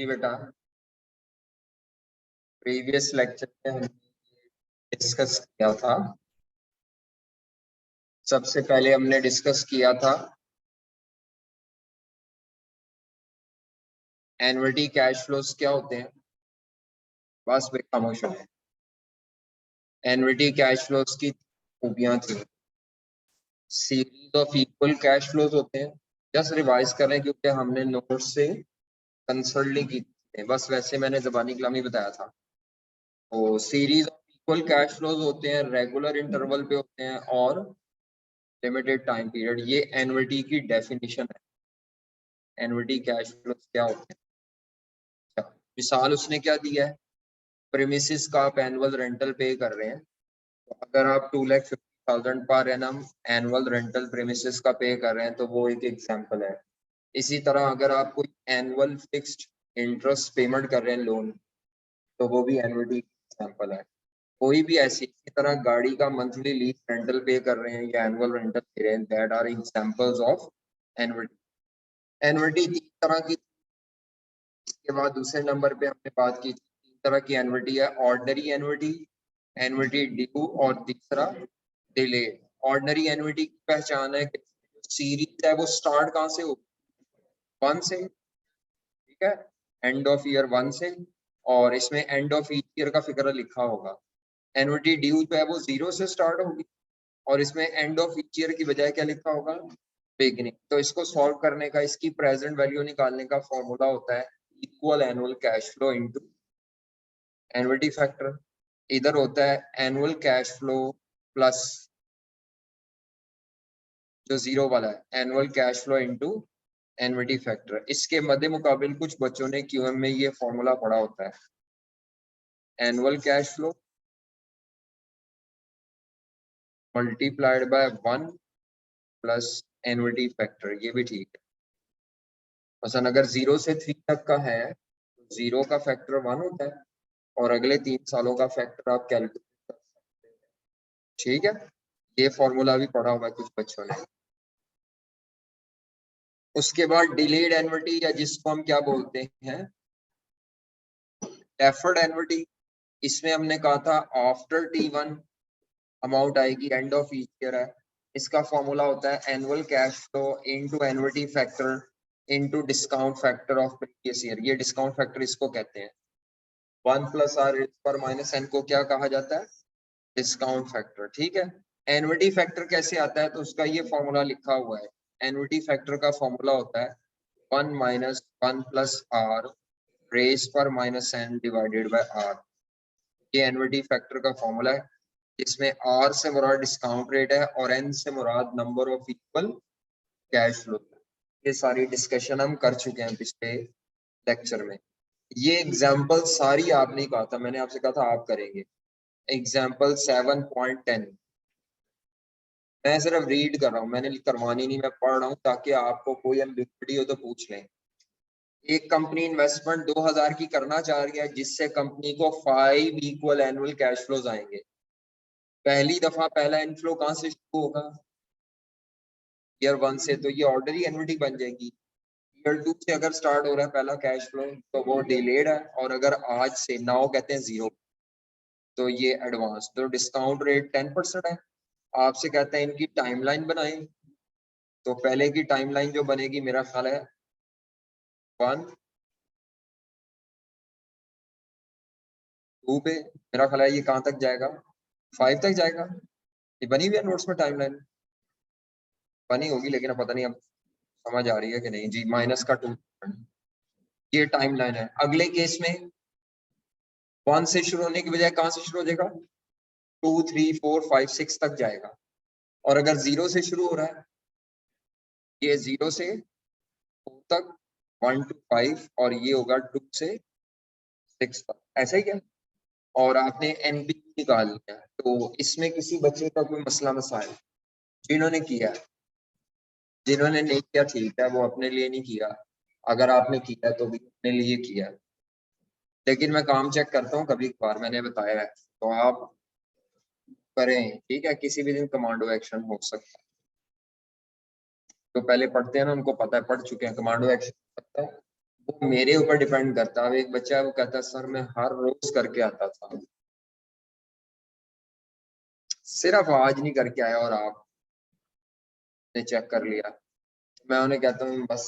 जी बेटा, previous lecture में हमने डिस्कस किया था। सबसे पहले हमने डिस्कस किया था एन्युटी कैश फ्लोज क्या होते हैं। बस वे खामोश हो गए। एन्युटी कैश फ्लोज की खूबियां थी। Series of equal cash flows होते हैं। जस्ट रिवाइज कर रहे हैं क्योंकि हमने नोट से कंसल्ट नहीं की थी। बस वैसे मैंने ज़बानी कलामी बताया था। तो series of equal cash flows होते हैं, रेगुलर इंटरवल पे होते हैं और लिमिटेड टाइम पीरियड। ये एन्युटी की डेफिनेशन है। एन्युटी कैश फ्लोज क्या होते हैं? मिसाल उसने क्या दिया है, प्रीमिसेस का आप एनुअल रेंटल पे कर रहे हैं। तो अगर आप 2,50,000 per annum annual rental premises का पे कर रहे हैं तो वो एक एग्जांपल है। इसी तरह अगर आप कोई एनुअल फिक्स्ड इंटरेस्ट पेमेंट कर रहे हैं लोन, तो वो भी एनुअटी एग्जांपल है। कोई भी ऐसी इसी तरह गाड़ी का मंथली लीज रेंटल पे कर रहे हैं या एनुअल रेंटल दे रहे हैं, दैट आर एग्जांपल्स ऑफ एनुअटी। एनुअटी तीन तरह की। इसके बाद दूसरे नंबर पे हमने बात की तीन तरह की एन्युटी है, ऑर्डिनरी एन्युटी, एन्युटी ड्यू और तीसरा डिले। ऑर्डिनरी एन्युटी की पहचान है कि सीरीज है वो स्टार्ट कहाँ से होगी, 1 से, ठीक है, एंड ऑफ ईयर 1 से, और इसमें एंड ऑफ ईच ईयर का फिगर लिखा होगा। एन्युटी ड्यू जो है वो 0 से स्टार्ट होगी और इसमें एंड ऑफ ईच ईयर की बजाय क्या लिखा होगा, बिगिनिंग। तो इसको सॉल्व करने का, इसकी प्रेजेंट वैल्यू निकालने का फॉर्मूला होता है equal annual cash flow into annuity factor. इधर होता है एनुअल कैश फ्लो प्लस जो जीरो वाला है annual cash flow into annuity factor. इसके मध्य मुकाबिल कुछ बच्चों ने क्यूएम में ये फॉर्मूला पढ़ा होता है, annual cash flow multiplied by 1 plus annuity factor. ये भी ठीक है। मसलन अगर 0 से 3 तक का है तो 0 का फैक्टर 1 होता है और अगले 3 सालों का फैक्टर आप कैलकुलेट कर सकते हैं। ठीक है, ये फॉर्मूला भी पढ़ा हुआ है कुछ बच्चों ने। उसके बाद डिलेड एन्युटी या जिसको हम क्या बोलते हैं, डेफर्ड एन्युटी। इसमें हमने कहा था आफ्टर T1 अमाउंट आएगी, एंड ऑफ ईच ईयर है। इसका फॉर्मूला होता है annual cash flow into annuity factor into discount factor of previous year. ये डिस्काउंट फैक्टर इसको कहते हैं। 1 प्लस आर पर माइनस एन को क्या कहा जाता है, डिस्काउंट फैक्टर। ठीक है, एन्युटी फैक्टर कैसे आता है तो उसका ये फॉर्मूला लिखा हुआ है। एन्युटी फैक्टर का फॉर्मूला होता है 1 माइनस 1 प्लस आर रेस पर minus N divided by R. ये एन्युटी फैक्टर का फॉर्मूला है जिसमें आर से मुराद डिस्काउंट रेट है और एन से मुराद number of equal cash flow. ये सारी डिस्कशन हम कर चुके हैं पिछले लेक्चर में। ये एग्जांपल सारी आपने कहा था, मैंने आपसे कहा था आप करेंगे। एग्जांपल 7.10 मैं सिर्फ रीड कर रहा हूँ, मैंने करवानी नहीं, मैं पढ़ रहा हूँ ताकि आपको कोई एम्बिग्युइटी हो तो पूछ लें। एक कंपनी इन्वेस्टमेंट 2000 की करना चाह रही है जिससे कंपनी को 5 इक्वल एनुअल कैश फ्लोज आएंगे। पहली दफा पहला इनफ्लो कहां से शुरू होगा, ईयर 1 से, तो ये ऑर्डनरी एन्युटी बन जाएगी। ईयर 2 से अगर स्टार्ट हो रहा है पहला कैश फ्लो तो वो डिलेड है, और अगर आज से नाउ कहते हैं 0 तो ये एडवांस। तो डिस्काउंट रेट 10% है। आपसे कहते हैं इनकी टाइमलाइन बनाएं, तो पहले की टाइमलाइन जो बनेगी मेरा ख्याल है 1 2 पे, मेरा ख्याल है ये कहां तक जाएगा, 5 तक जाएगा। ये बनी हुई है नोट्स में टाइमलाइन, बनी होगी लेकिन अब पता नहीं अब समझ आ रही है कि नहीं। जी माइनस का 2, ये टाइमलाइन है। अगले केस में 1 से शुरू होने की बजाय कहां से शुरू हो जाएगा, 2 3 4 5 6 तक जाएगा। और अगर 0 से शुरू हो रहा है, ये 0 से 4 तक, 1 to 5, और ये होगा 2 से 6 तक। ऐसा ही क्या, और आपने एनबी निकाल लिया। तो इसमें किसी बच्चे का कोई मसला मसाइल, जिन्होंने किया, जिन्होंने नहीं किया ठीक है, वो अपने लिए नहीं किया। अगर आपने किया तो भी अपने लिए किया, लेकिन मैं काम चेक करता हूँ कभी कभार, मैंने बताया है तो आप करें। ठीक है, किसी भी दिन कमांडो एक्शन हो सकता है। तो पहले पढ़ते हैं ना, उनको पता है, पढ़ चुके हैं कमांडो एक्शन सकता है। वो मेरे ऊपर डिपेंड करता है। एक बच्चा है वो कहता है सर मैं हर रोज करके आता था, सिर्फ आज नहीं करके आया और आपने चेक कर लिया। मैं उन्हें कहता हूँ बस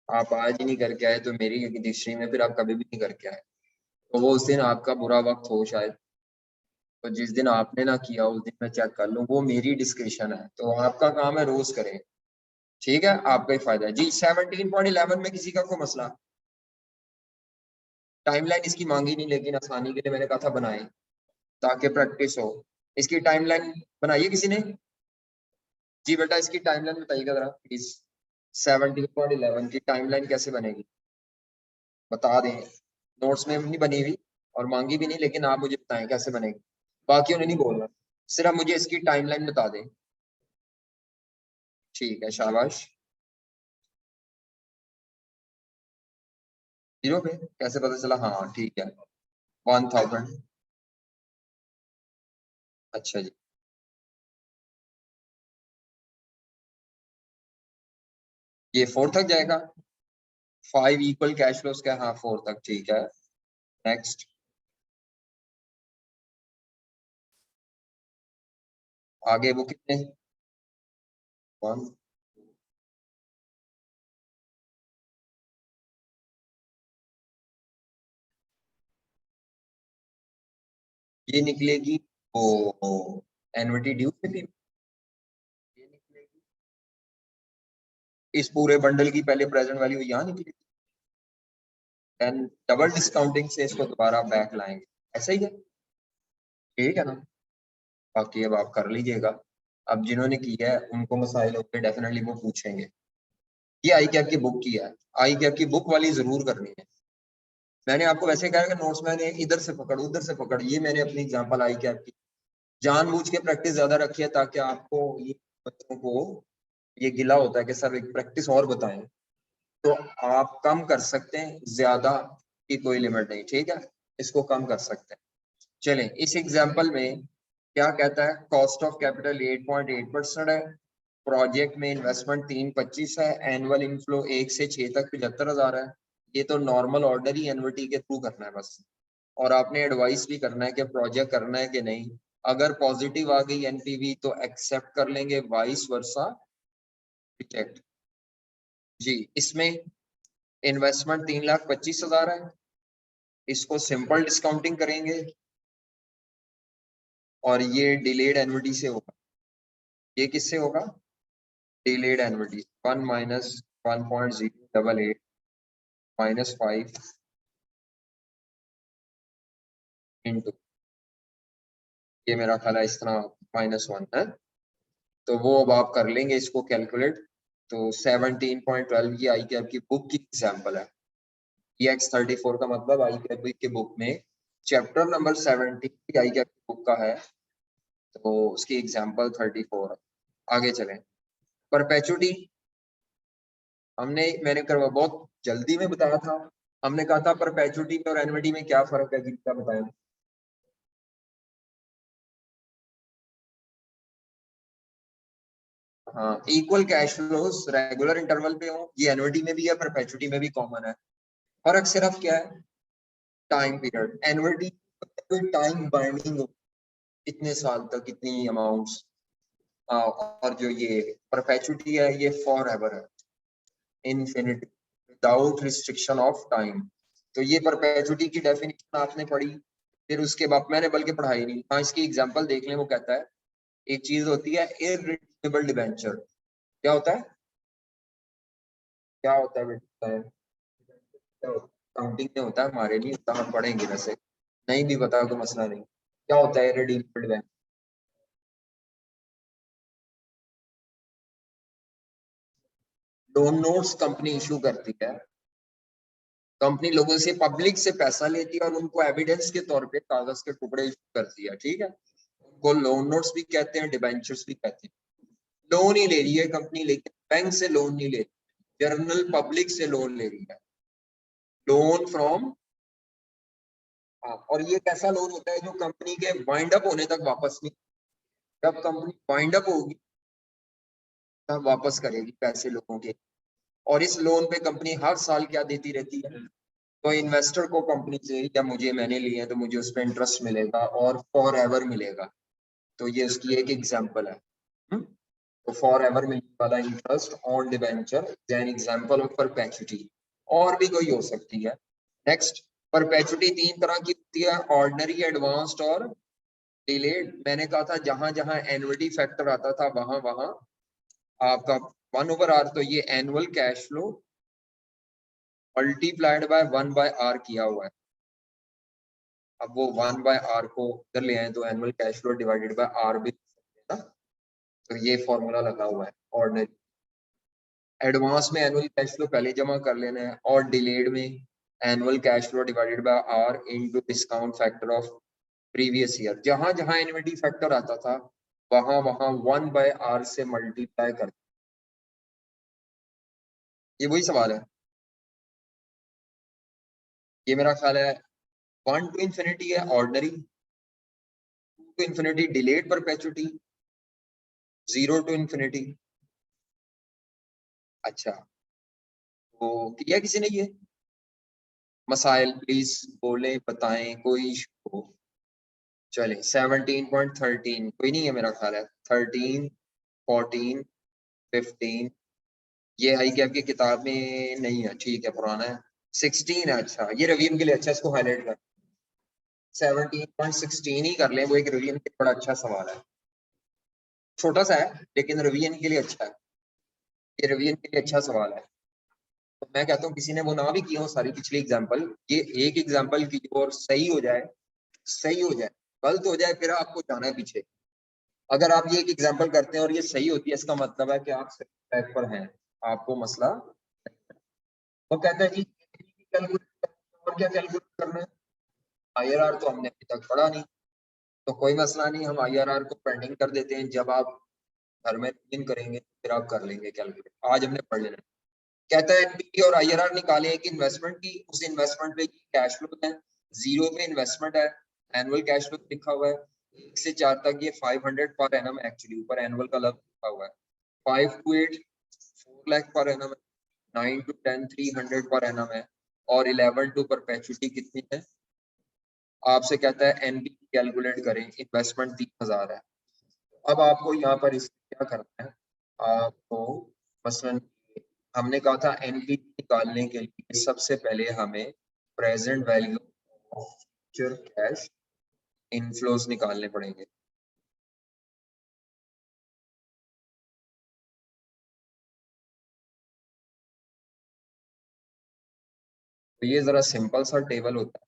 आप आज ही नहीं करके आए तो मेरी दृष्टि में फिर आप कभी भी नहीं करके आए, तो वो उस दिन आपका बुरा वक्त हो शायद, तो जिस दिन आपने ना किया उस दिन मैं चेक कर लूँ, वो मेरी डिस्क्रिप्शन है, तो आपका काम है रोज करें। ठीक है, आपका ही फायदा है जी। 17.11 में किसी का कोई मसला? टाइमलाइन इसकी मांगी नहीं, लेकिन आसानी के लिए मैंने कहा था बनाए ताकि प्रैक्टिस हो। इसकी टाइमलाइन बनाइए किसी ने? जी बेटा इसकी टाइमलाइन बताइएगा जरा प्लीज। 17.11 की टाइमलाइन कैसे बनेगी बता दें। नोट्स में नहीं बनी हुई और मांगी भी नहीं, लेकिन आप मुझे बताएं कैसे बनेगी। बाकी उन्हें नहीं बोलना, सिर्फ मुझे इसकी टाइमलाइन बता दें। ठीक है शाबाश। 0 पे कैसे पता चला? हाँ ठीक है 1000। अच्छा जी, ये 4 तक जाएगा। 5 इक्वल कैश फ्लोज का, हाँ 4 तक ठीक है। नेक्स्ट आगे वो कितने? 1। ये निकलेगी वो एनविटी ड्यू पे भी, ये निकलेगी इस पूरे बंडल की पहले प्रेजेंट वैल्यू यहाँ निकलेगी, देन डबल डिस्काउंटिंग से इसको दोबारा बैक लाएंगे। ऐसा ही है, ठीक है ना? बाकी अब आप कर लीजिएगा। अब जिन्होंने किया है उनको मसाइल होते डेफिनेटली वो पूछेंगे। ये आई कैप की बुक की है, आई कैप की बुक वाली जरूर करनी है। मैंने आपको वैसे कहा कि नोट्स मैंने इधर से पकड़ उधर से पकड़, ये मैंने अपनी एग्जांपल आई कैप की जानबूझ के प्रैक्टिस ज्यादा रखी है, ताकि आपको ये बच्चों को ये गिला होता है कि सर एक प्रैक्टिस और बताएं, तो आप कम कर सकते हैं, ज्यादा की कोई लिमिट नहीं, ठीक है? इसको कम कर सकते हैं। चलें इस एग्जांपल में क्या कहता है, कॉस्ट ऑफ कैपिटल 8.8% है, प्रोजेक्ट में इन्वेस्टमेंट 325 है, एनुअल इनफ्लो 1 से 6 तक 75,000 है। ये तो नॉर्मल ऑर्डर ही एनवीटी के थ्रू करना है बस, और आपने एडवाइस भी करना है कि प्रोजेक्ट करना है कि नहीं। अगर पॉजिटिव आ गई एनपीवी तो एक्सेप्ट कर लेंगे, वाइस वर्सा रिजेक्ट। जी इसमें इन्वेस्टमेंट 3,25,000 है, इसको सिंपल डिस्काउंटिंग करेंगे और ये डिलेड एनविटी से होगा। ये किससे होगा? डिलेड एनविटी 1 माइनस 1.088 -5 इंटू, ये मेरा ख्याल है इस तरह -1 है, तो वो अब आप कर लेंगे इसको कैलकुलेट। तो 17.12 ये आई कैप की बुक की एग्जांपल है। ये X34 का मतलब आई कैप की बुक में चैप्टर नंबर 17 आई कैप की बुक का है, तो उसकी एग्जांपल 34 है। आगे चलें। परपेचुटी मैंने करवा बहुत जल्दी में बताया था। हमने कहा था परपेचुटी में और एनविटी में क्या फर्क है, क्या बताएं? हाँ equal cash flows regular interval पे हो, ये एनविटी में भी है परपेचुटी में भी कॉमन है। फर्क सिर्फ क्या है? Time period. एनविटी टाइम बाइंडिंग हो, इतने साल तक इतनी अमाउंट्स, और जो ये परपेचुटी है ये फॉर एवर है, infinity, without restriction of time. तो ये परपेचुटी की डेफिनेशन आपने पढ़ी, फिर उसके बाद मैंने बल्कि पढ़ाई नहीं। हाँ इसकी एग्जांपल देख लें, वो कहता है एक चीज होती है इररिडीमेबल डिबेंचर। क्या होता है? क्या होता है बेटा? काउंटिंग में होता है, हमारे लिए होता है, हम पढ़ेंगे वैसे, नहीं भी पता तो मसला नहीं। क्या होता है irredeemable debenture? Loan notes company issue करती है, कंपनी लोगों से पब्लिक से पैसा लेती है और उनको एविडेंस के तौर पे कागज के टुकड़े इशू करती है, ठीक है? उनको लोन नोट्स भी कहते हैं, डिबेंचर्स भी कहते हैं। लोन ही ले रही है कंपनी, लेकिन बैंक से लोन नहीं ले रही, जनरल पब्लिक से लोन ले रही है, लोन फ्रॉम। हाँ और ये कैसा लोन होता है जो कंपनी के वाइंड अप होने तक वापस नहीं, जब कंपनी वाइंड अप होगी तब वापस करेगी पैसे लोगों के। और इस लोन पे कंपनी हर साल क्या देती रहती है, तो इन्वेस्टर को कंपनी से या मुझे, मैंने लिए हैं तो मुझे उस पर इंटरेस्ट मिलेगा और फॉर एवर मिलेगा। तो ये उसकी एक एग्जांपल है। तो फॉर एवर मिलने वाला interest on debenture is an example of perpetuity. और भी कोई हो सकती है। नेक्स्ट, परपेचुटी तीन तरह की होती है, ऑर्डिनरी, एडवांस्ड और डिलेड। मैंने कहा था जहां जहां एनुअलिटी फैक्टर आता था वहां वहां आपका 1/r, तो ये annual cash flow multiplied by 1/r किया हुआ है। अब वो 1/r को इधर ले आए तो annual cash flow divided by r भी ना, तो ये फॉर्मूला लगा हुआ है ऑर्डिनरी। एडवांस में एनुअल कैश फ्लो पहले जमा कर लेना है, और डिलेड में annual cash flow divided by r into discount factor of previous year. जहां जहां एनुअलिटी फैक्टर आता था वहां वहां 1/r से मल्टीप्लाई कर। ये वही सवाल है। ये मेरा ख्याल है 1 to infinity है ordinary, 2 to infinity delayed perpetuity, 0 to infinity। अच्छा, तो किया किसी ने ये मसाइल? प्लीज बोले, बताएं, कोई इशू हो। चले 17.13 कोई नहीं है मेरा ख्याल है, 13, 14, 15, ये है कि आपकी किताब में नहीं है, ठीक है, पुराना है। 16 है, अच्छा ये रिवीजन के लिए अच्छा, इसको हाईलाइट कर। 17.16 ही कर लें, वो एक रिवीजन के बड़ा अच्छा सवाल है, छोटा सा है लेकिन रिवीजन के लिए अच्छा है। ये रिवीजन के लिए अच्छा सवाल है। तो मैं कहता हूँ किसी ने वो ना भी किया हो सारी पिछली एग्जाम्पल, ये एक एग्जाम्पल की और सही हो जाए, सही हो जाए, गलत हो जाए, फिर आपको जाना है पीछे। अगर आप ये एक एग्जाम्पल करते हैं और ये सही होती है, इसका मतलब है कि आप सही ट्रैक पर हैं, आपको मसला। वो कहता है जी कैलकुलेट, और क्या कैलकुलेट करना है? IRR तो हमने अभी तक पढ़ा नहीं, तो कोई मसला नहीं, हम IRR को पेंडिंग कर देते हैं, जब आप घर में दिन करेंगे फिर आप कर लेंगे कैलकुलेट, आज हमने पढ़ लेना। कहता है एनपीवी और IRR निकाले एक इन्वेस्टमेंट की, उस इन्वेस्टमेंट पे कैश फ्लो है, 0 पे इन्वेस्टमेंट है, एनुअल कैश फ्लो लिखा हुआ है, 1 से 4 तक ये 500 पर एनम, एक्चुअली ऊपर एनुअल का लग लिखा हुआ है, 5 to 8 4 लाख पर एनम है, 9 to 10 300 पर एनम है, और 11 टू परपेचुटी कितनी है? आपसे कहता है एनपीवी कैलकुलेट करें, इन्वेस्टमेंट 3000 है। अब आपको यहाँ पर इस क्या करना है, आपको मसलन हमने कहा था एनपीवी निकालने के लिए सबसे पहले हमें present value of future cash inflows निकालने पड़ेंगे। तो ये जरा सिंपल सा टेबल होता है,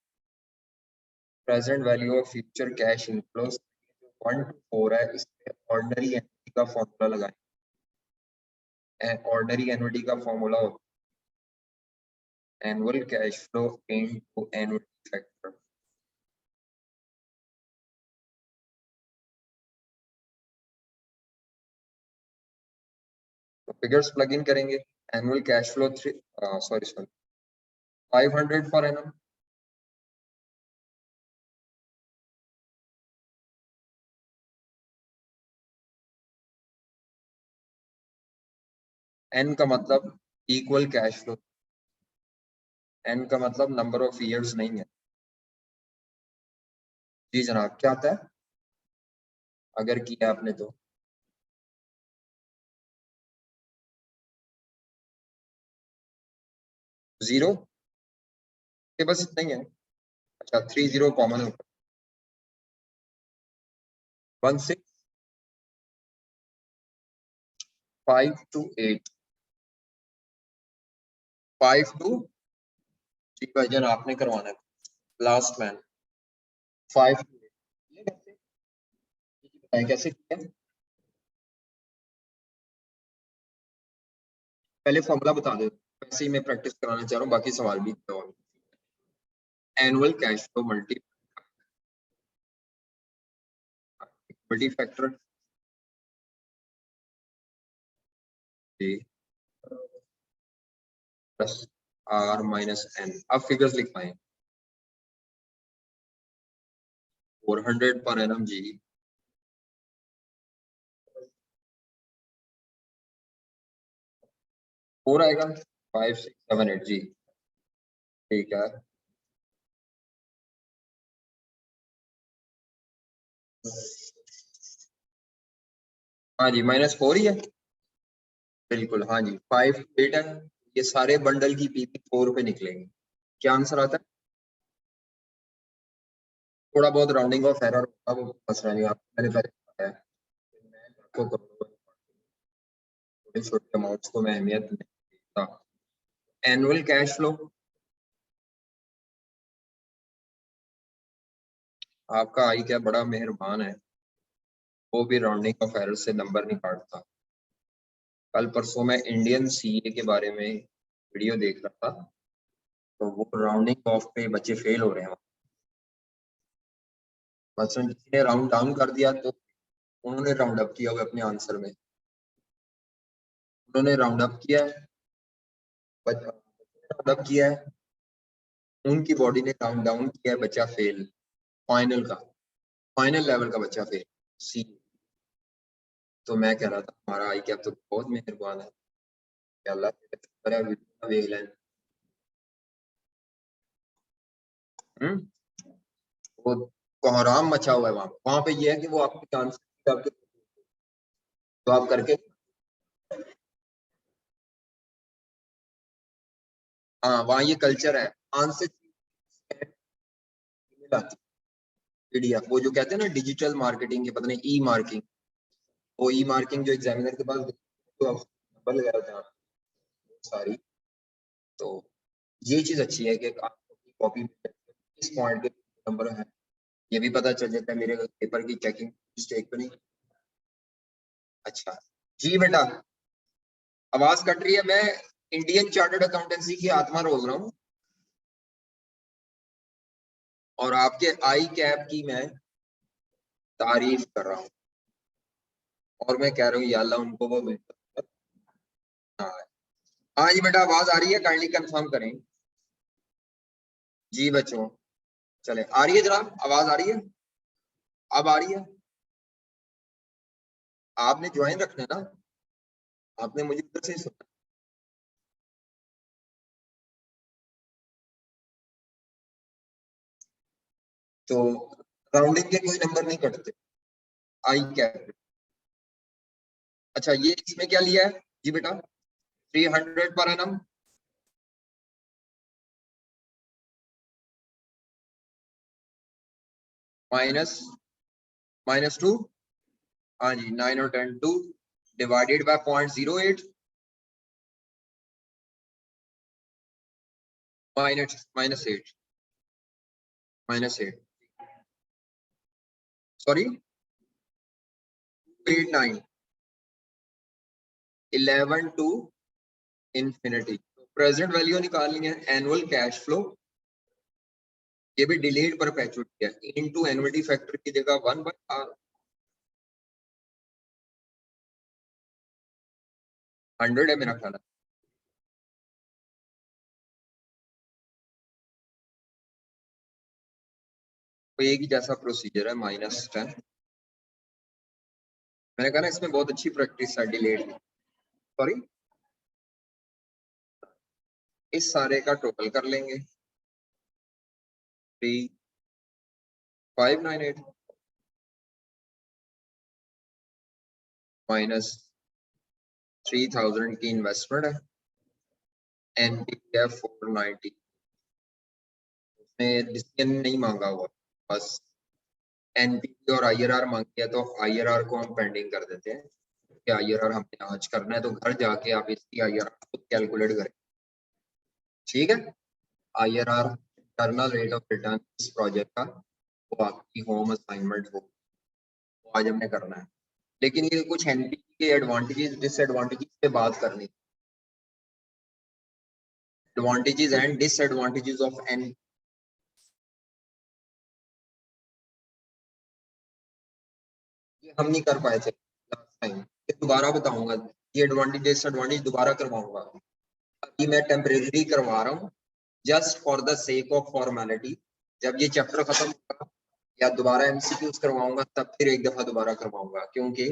present value of future cash inflows 1 to 4 है, इसमें ऑर्डिनरी एनुअलिटी का फॉर्मूला लगाएं। ऑर्डिनरी एनुअलिटी का फॉर्मूला होता है annual cash flow into annuality factor. तो फिगर्स प्लग इन करेंगे, annual cash flow 500 per annum, N का मतलब इक्वल कैश फ्लो, एन का मतलब नंबर ऑफ ईयर्स नहीं है। जी जनाब, क्या आता है अगर किया आपने तो? 0 के बस इतना ही है। अच्छा 30 कॉमन है, 1 6 5 to 8, 5 to, जी भाईजान आपने करवाना है, लास्ट मैन 5 to 8, ये कैसे, ये बताएं कैसे किया? पहले फॉर्मूला बता दो, वैसे ही मैं प्रैक्टिस कराना चाह रहा हूँ, बाकी सवाल भी annual cash flow multi factor plus R minus N। अब फिगर्स लिख पाए, 400 पर एनम जी, 4 आएगा, 5 6 7 8 जी, ठीक है। हाँ जी, -4 ही है, बिल्कुल हाँ जी, 5 8 है। ये सारे बंडल की पीपी 4 पे निकलेंगे। क्या आंसर आता है? थोड़ा बहुत राउंडिंग ऑफ एरर होगा, वो मसला नहीं, आप मैंने पहले बताया है। मैं आपको छोटे छोटे अमाउंट्स को मैं अहमियत नहीं देता। एनुअल कैश फ्लो, आपका आई क्या बड़ा मेहरबान है, वो भी राउंडिंग ऑफ एरर से नंबर नहीं काटता। कल परसों मैं इंडियन सीए के बारे में वीडियो देख रहा था, तो वो राउंडिंग ऑफ पे बच्चे फेल हो रहे हैं। मसलन किसी ने राउंड डाउन कर दिया तो उन्होंने राउंड अप किया हुआ अपने आंसर में, उन्होंने राउंड अप किया है, राउंड अप किया है, उनकी बॉडी ने राउंड डाउन किया है, बच्चा फेल। फाइनल का, फाइनल लेवल का बच्चा फेल सी। तो मैं कह रहा था हमारा आई कैप तो बहुत मेहरबान है, अल्लाह देख लें। वो कोहराम मचा हुआ है वहां पे ये है कि वो आपके आंसर, तो आप करके, हाँ वहाँ ये कल्चर है आंसर पीडीएफ, वो जो कहते हैं ना डिजिटल मार्केटिंग के, पता नहीं ई मार्किंग, वो ई मार्किंग जो एग्जामिनर के पास तो नंबर लगाए होते हैं सारी। तो ये चीज अच्छी है कि आप कॉपी इस पॉइंट के नंबर है, ये भी पता चल जाता है मेरे पेपर की चेकिंग मिस्टेक पे नहीं। अच्छा जी बेटा, आवाज कट रही है, मैं इंडियन चार्टर्ड अकाउंटेंसी की आत्मा रोज रहा हूँ, और आपके आई कैप की मैं तारीफ कर रहा हूँ, और मैं कह रहा हूँ या अल्लाह उनको वो मिलता। हाँ हाँ जी बेटा, आवाज आ रही है, काइंडली कंफर्म करें। जी बच्चों, चले आ रही है जनाब, आवाज आ रही है, अब आ रही है। आपने ज्वाइन रखना है ना, आपने मुझे इधर से ही सुना। तो राउंडिंग के कोई नंबर नहीं कटते आई कैप। अच्छा ये इसमें क्या लिया है जी बेटा, 300 पर एनम, माइनस -2, हाँ जी 9 और 10 2 डिवाइडेड बाय 0.08, -8, -8 sorry 89, 11 to infinity. Present value निकालनी है, एनुअल कैश फ्लो, ये भी डिलेड परपेचुइटी है, इनटू एनुअलिटी फैक्टर की जगह 1/r, 100 है मेरा ख्याल है। तो एक ही जैसा प्रोसीजर है, -10। मैंने कहा ना इसमें बहुत अच्छी प्रैक्टिस है डिलेड, सॉरी इस सारे का टोटल कर लेंगे, 3598 माइनस 3000 की इन्वेस्टमेंट है, एनपीएफ 490, उसने डिसीजन नहीं मांगा हुआ, बस एनपीपी और आईआरआर मांगी है, तो आईआरआर को हम पेंडिंग कर देते हैं कि आईआरआर हमें आज करना है, तो घर जाके आप इसकी आईआरआर खुद कैलकुलेट करें, ठीक है। IRR internal rate of return इस प्रोजेक्ट का, वो आपकी होम असाइनमेंट हो, वो आज हमने करना है। लेकिन ये कुछ एनपीपी के एडवांटेजेस डिसएडवांटेजेस पे बात करनी, advantages and disadvantages of an, ये हम नहीं कर पाए थे लास्ट टाइम, ये दोबारा बताऊंगा, ये एडवांटेज डिसएडवांटेज दोबारा करवाऊंगा। अभी मैं टेम्परेरी करवा रहा हूँ just for the sake of formality, जब ये चैप्टर खत्म होगा या दोबारा एमसीक्यूज करवाऊंगा तब फिर एक दफा दोबारा करवाऊंगा, क्योंकि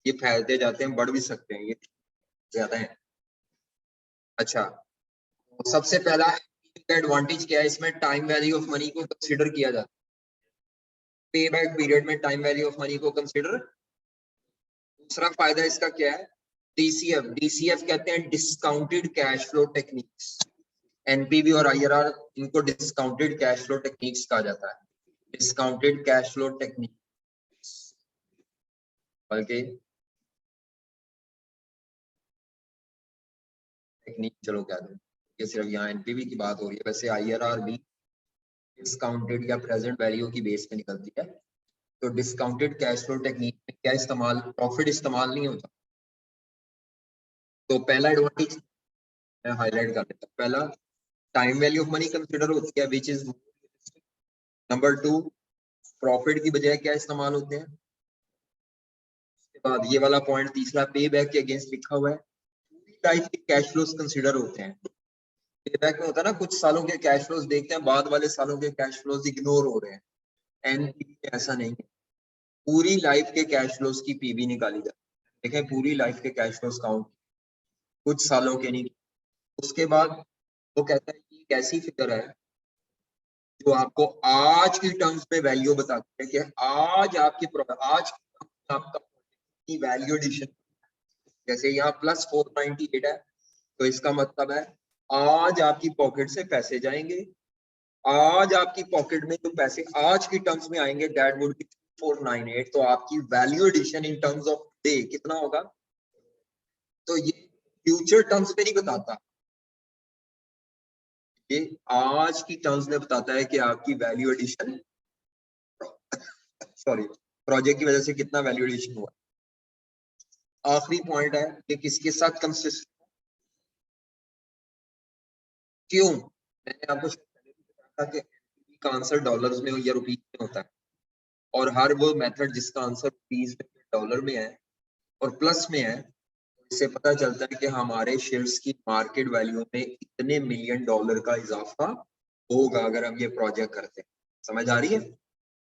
ये फैलते जाते हैं, बढ़ भी सकते हैं ये ज्यादा है। अच्छा, तो सबसे पहला एडवांटेज क्या है इसमें, टाइम वैल्यू ऑफ मनी को कंसीडर किया जाता है। पे बैक पीरियड में टाइम वैल्यू ऑफ मनी को कंसीडर। दूसरा फायदा इसका क्या है, डीसीएफ, डीसीएफ कहते हैं discounted cash flow techniques. NPV और आईआरआर इनको डिस्काउंटेड कैश फ्लो टेक्निक्स कहा जाता है, डिस्काउंटेड कैश फ्लो टेक्निक्स। बल्कि टेक्निक चलो कह दो, ये सिर्फ यहाँ एनपीवी की बात हो रही है, वैसे आईआरआर भी डिस्काउंटेड या प्रेजेंट वैल्यू की बेस पे निकलती है। तो डिस्काउंटेड कैश फ्लो टेक्निक में क्या इस्तेमाल, प्रॉफिट इस्तेमाल नहीं होता। तो पहला एडवांटेज मैं हाईलाइट कर देता हूँ, पहला time value of money consider होती है which is. Number two, profit की बजाय क्या इस्तेमाल होते हैं। उसके बाद ये वाला पॉइंट तीसरा, पे बैक के अगेंस्ट लिखा हुआ है, पूरी लाइफ के कैश फ्लोज कंसिडर होते हैं। पे बैक में होता है ना, कुछ सालों के कैश फ्लोज देखते हैं, बाद वाले सालों के कैश फ्लोज इग्नोर हो रहे हैं। एनपीवी में ऐसा नहीं है, पूरी लाइफ के कैश फ्लोज की पीवी निकाली जाती है। देखें, पूरी लाइफ के कैश फ्लोज काउंट, कुछ सालों के नहीं। उसके बाद वो कहता है कि एक ऐसी फिगर है जो आपको आज की टर्म्स में वैल्यू बताती है कि आज आपकी आज आपका की वैल्यू एडिशन। जैसे यहाँ +498 है, तो इसका मतलब है आज आपकी पॉकेट से पैसे जाएंगे, आज आपकी पॉकेट में जो पैसे आज की टर्म्स में आएंगे दैट वुड बी 498। तो आपकी value addition in terms of day कितना होगा। तो ये फ्यूचर टर्म्स में नहीं बताता, ये आज की टर्म्स में बताता है कि आपकी वैल्यू एडिशन, सॉरी, प्रोजेक्ट की वजह से कितना वैल्यू एडिशन हुआ। आखिरी पॉइंट है कि किसके साथ कंसिस्ट, क्यों, मैंने आपको बताया था कि का आंसर डॉलर्स में या रुपीज में होता है, और हर वो मेथड जिसका आंसर रुपीज में डॉलर में है और प्लस में है, इससे पता चलता है कि हमारे शेयर्स की मार्केट वैल्यू में इतने मिलियन डॉलर का इजाफा होगा अगर हम ये प्रोजेक्ट करते हैं। समझ आ रही है।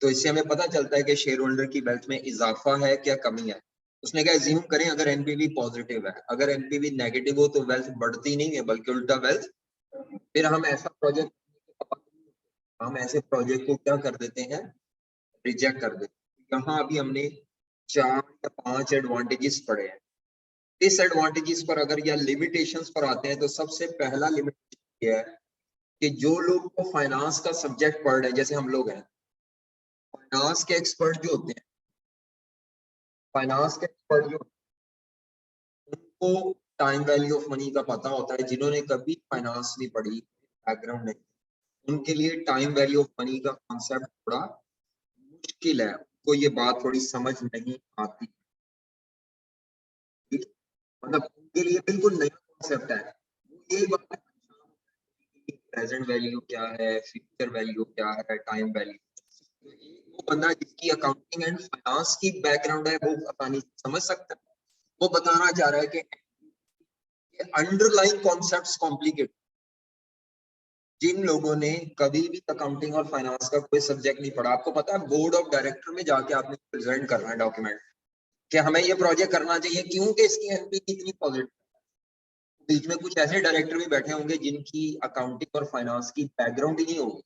तो इससे हमें पता चलता है कि शेयर होल्डर की वेल्थ में इजाफा है क्या कमी है। उसने क्या एज्यूम करें, अगर एनपीवी पॉजिटिव है, अगर एनपीवी नेगेटिव हो तो वेल्थ बढ़ती नहीं है बल्कि उल्टा वेल्थ, फिर हम ऐसा प्रोजेक्ट, हम ऐसे प्रोजेक्ट को क्या कर देते हैं, रिजेक्ट कर देते हैं। यहाँ अभी हमने 4 या 5 एडवांटेजेस पढ़े हैं। डिसएडवांटेजेस पर अगर या लिमिटेशंस पर आते हैं, तो सबसे पहला लिमिटेशन ये है कि जो लोग को फाइनेंस का सब्जेक्ट पढ़ रहे हैं, जैसे हम लोग हैं, फाइनेंस के एक्सपर्ट जो होते हैं, फाइनेंस के एक्सपर्ट जो, उनको टाइम वैल्यू ऑफ मनी का पता होता है। जिन्होंने कभी फाइनेंस नहीं पढ़ी, बैकग्राउंड नहीं, उनके लिए टाइम वैल्यू ऑफ मनी का कॉन्सेप्ट थोड़ा मुश्किल है, उनको ये बात थोड़ी समझ नहीं आती। मतलब उनके लिए बिल्कुल नया कॉन्सेप्ट है। ये बात, प्रेजेंट वैल्यू क्या है, फ्यूचर वैल्यू क्या है, टाइम वैल्यू, वो बंदा जिसकी अकाउंटिंग एंड फाइनेंस की बैकग्राउंड है वो आसानी से समझ सकता है। वो बताना चाह रहा है कि अंडरलाइन कॉन्सेप्ट्स कॉम्प्लिकेट। जिन लोगों ने कभी भी अकाउंटिंग और फाइनेंस का कोई सब्जेक्ट नहीं पढ़ा, आपको पता है बोर्ड ऑफ डायरेक्टर में जाके आपने प्रेजेंट करना है डॉक्यूमेंट कि हमें ये प्रोजेक्ट करना चाहिए क्योंकि इसकी एनपी इतनी पॉजिटिव। बीच में कुछ ऐसे डायरेक्टर भी बैठे होंगे जिनकी अकाउंटिंग और फाइनेंस की बैकग्राउंड ही नहीं होगी,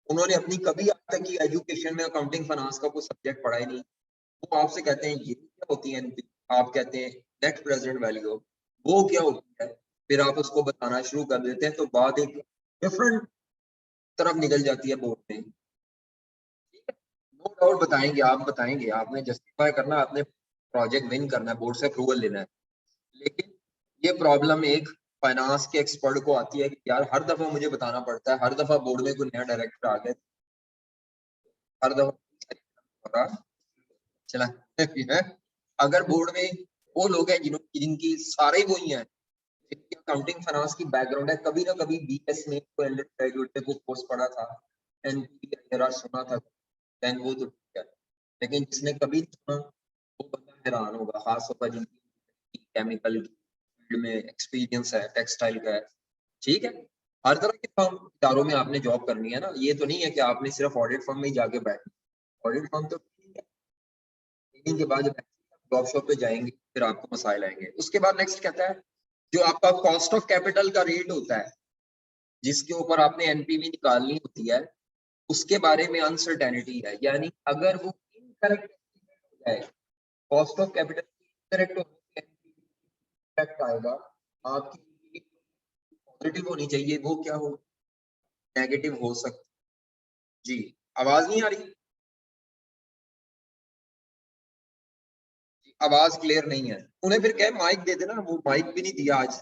उन्होंने अपनी कभी आज तक की एजुकेशन में अकाउंटिंग फाइनेंस का कोई सब्जेक्ट पढ़ा ही नहीं। वो आपसे कहते हैं ये क्या होती है एनपी, आप कहते हैं नेट प्रेजेंट वैल्यू, वो क्या होती है, फिर आप उसको बताना शुरू कर देते हैं, तो बात एक डिफरेंट तरफ निकल जाती है बोर्ड में। नो डाउट बताएंगे, आप बताएंगे, आपने जस्टिफाई करना, आपने प्रोजेक्ट विन करना है, बोर्ड से अप्रूवल लेना है। लेकिन ये प्रॉब्लम एक फाइनेंस के एक्सपर्ट को आती है कि यार हर दफा मुझे बताना पड़ता है, हर दफा बोर्ड में कोई नया डायरेक्टर आ गया, हर दफा चला है। अगर बोर्ड में वो लोग हैं जिनकी सारे वही हैं, जिनकी अकाउंटिंग फाइनेंस की बैकग्राउंड है, कभी ना कभी बीएस में कोई अंडर ग्रेजुएट ने कोई कोर्स पढ़ा था, एनपीवी जरा सुना था, देन वो तो ठीक है। लेकिन जिसने कभी नहीं सुना, वो बंदा हैरान होगा, खास होगा जिनकी केमिकल फील्ड में एक्सपीरियंस है, टेक्सटाइल का है। ठीक है, हर तरह के फर्म इदारों में आपने जॉब करनी है ना, ये तो नहीं है कि आपने सिर्फ ऑडिट फर्म में ही जाके बैठना। ऑडिट फर्म तो ट्रेनिंग के बाद जब जॉब शॉप पे जाएंगे फिर आपको मसाइल आएंगे। उसके बाद नेक्स्ट कहता है जो आपका कॉस्ट ऑफ कैपिटल का रेट होता है जिसके ऊपर आपने एनपीवी निकालनी होती है, उसके बारे में अनसर्टेनिटी है। यानी अगर वो इनकरेक्ट हो जाए, कॉस्ट ऑफ कैपिटल इनकरेक्ट होने से आएगा, आपकी पॉजिटिव होनी चाहिए, वो क्या हो, नेगेटिव हो सकती। जी आवाज नहीं आ रही? आवाज क्लियर नहीं है। उन्हें फिर क्या माइक दे देना, वो माइक भी नहीं दिया आज,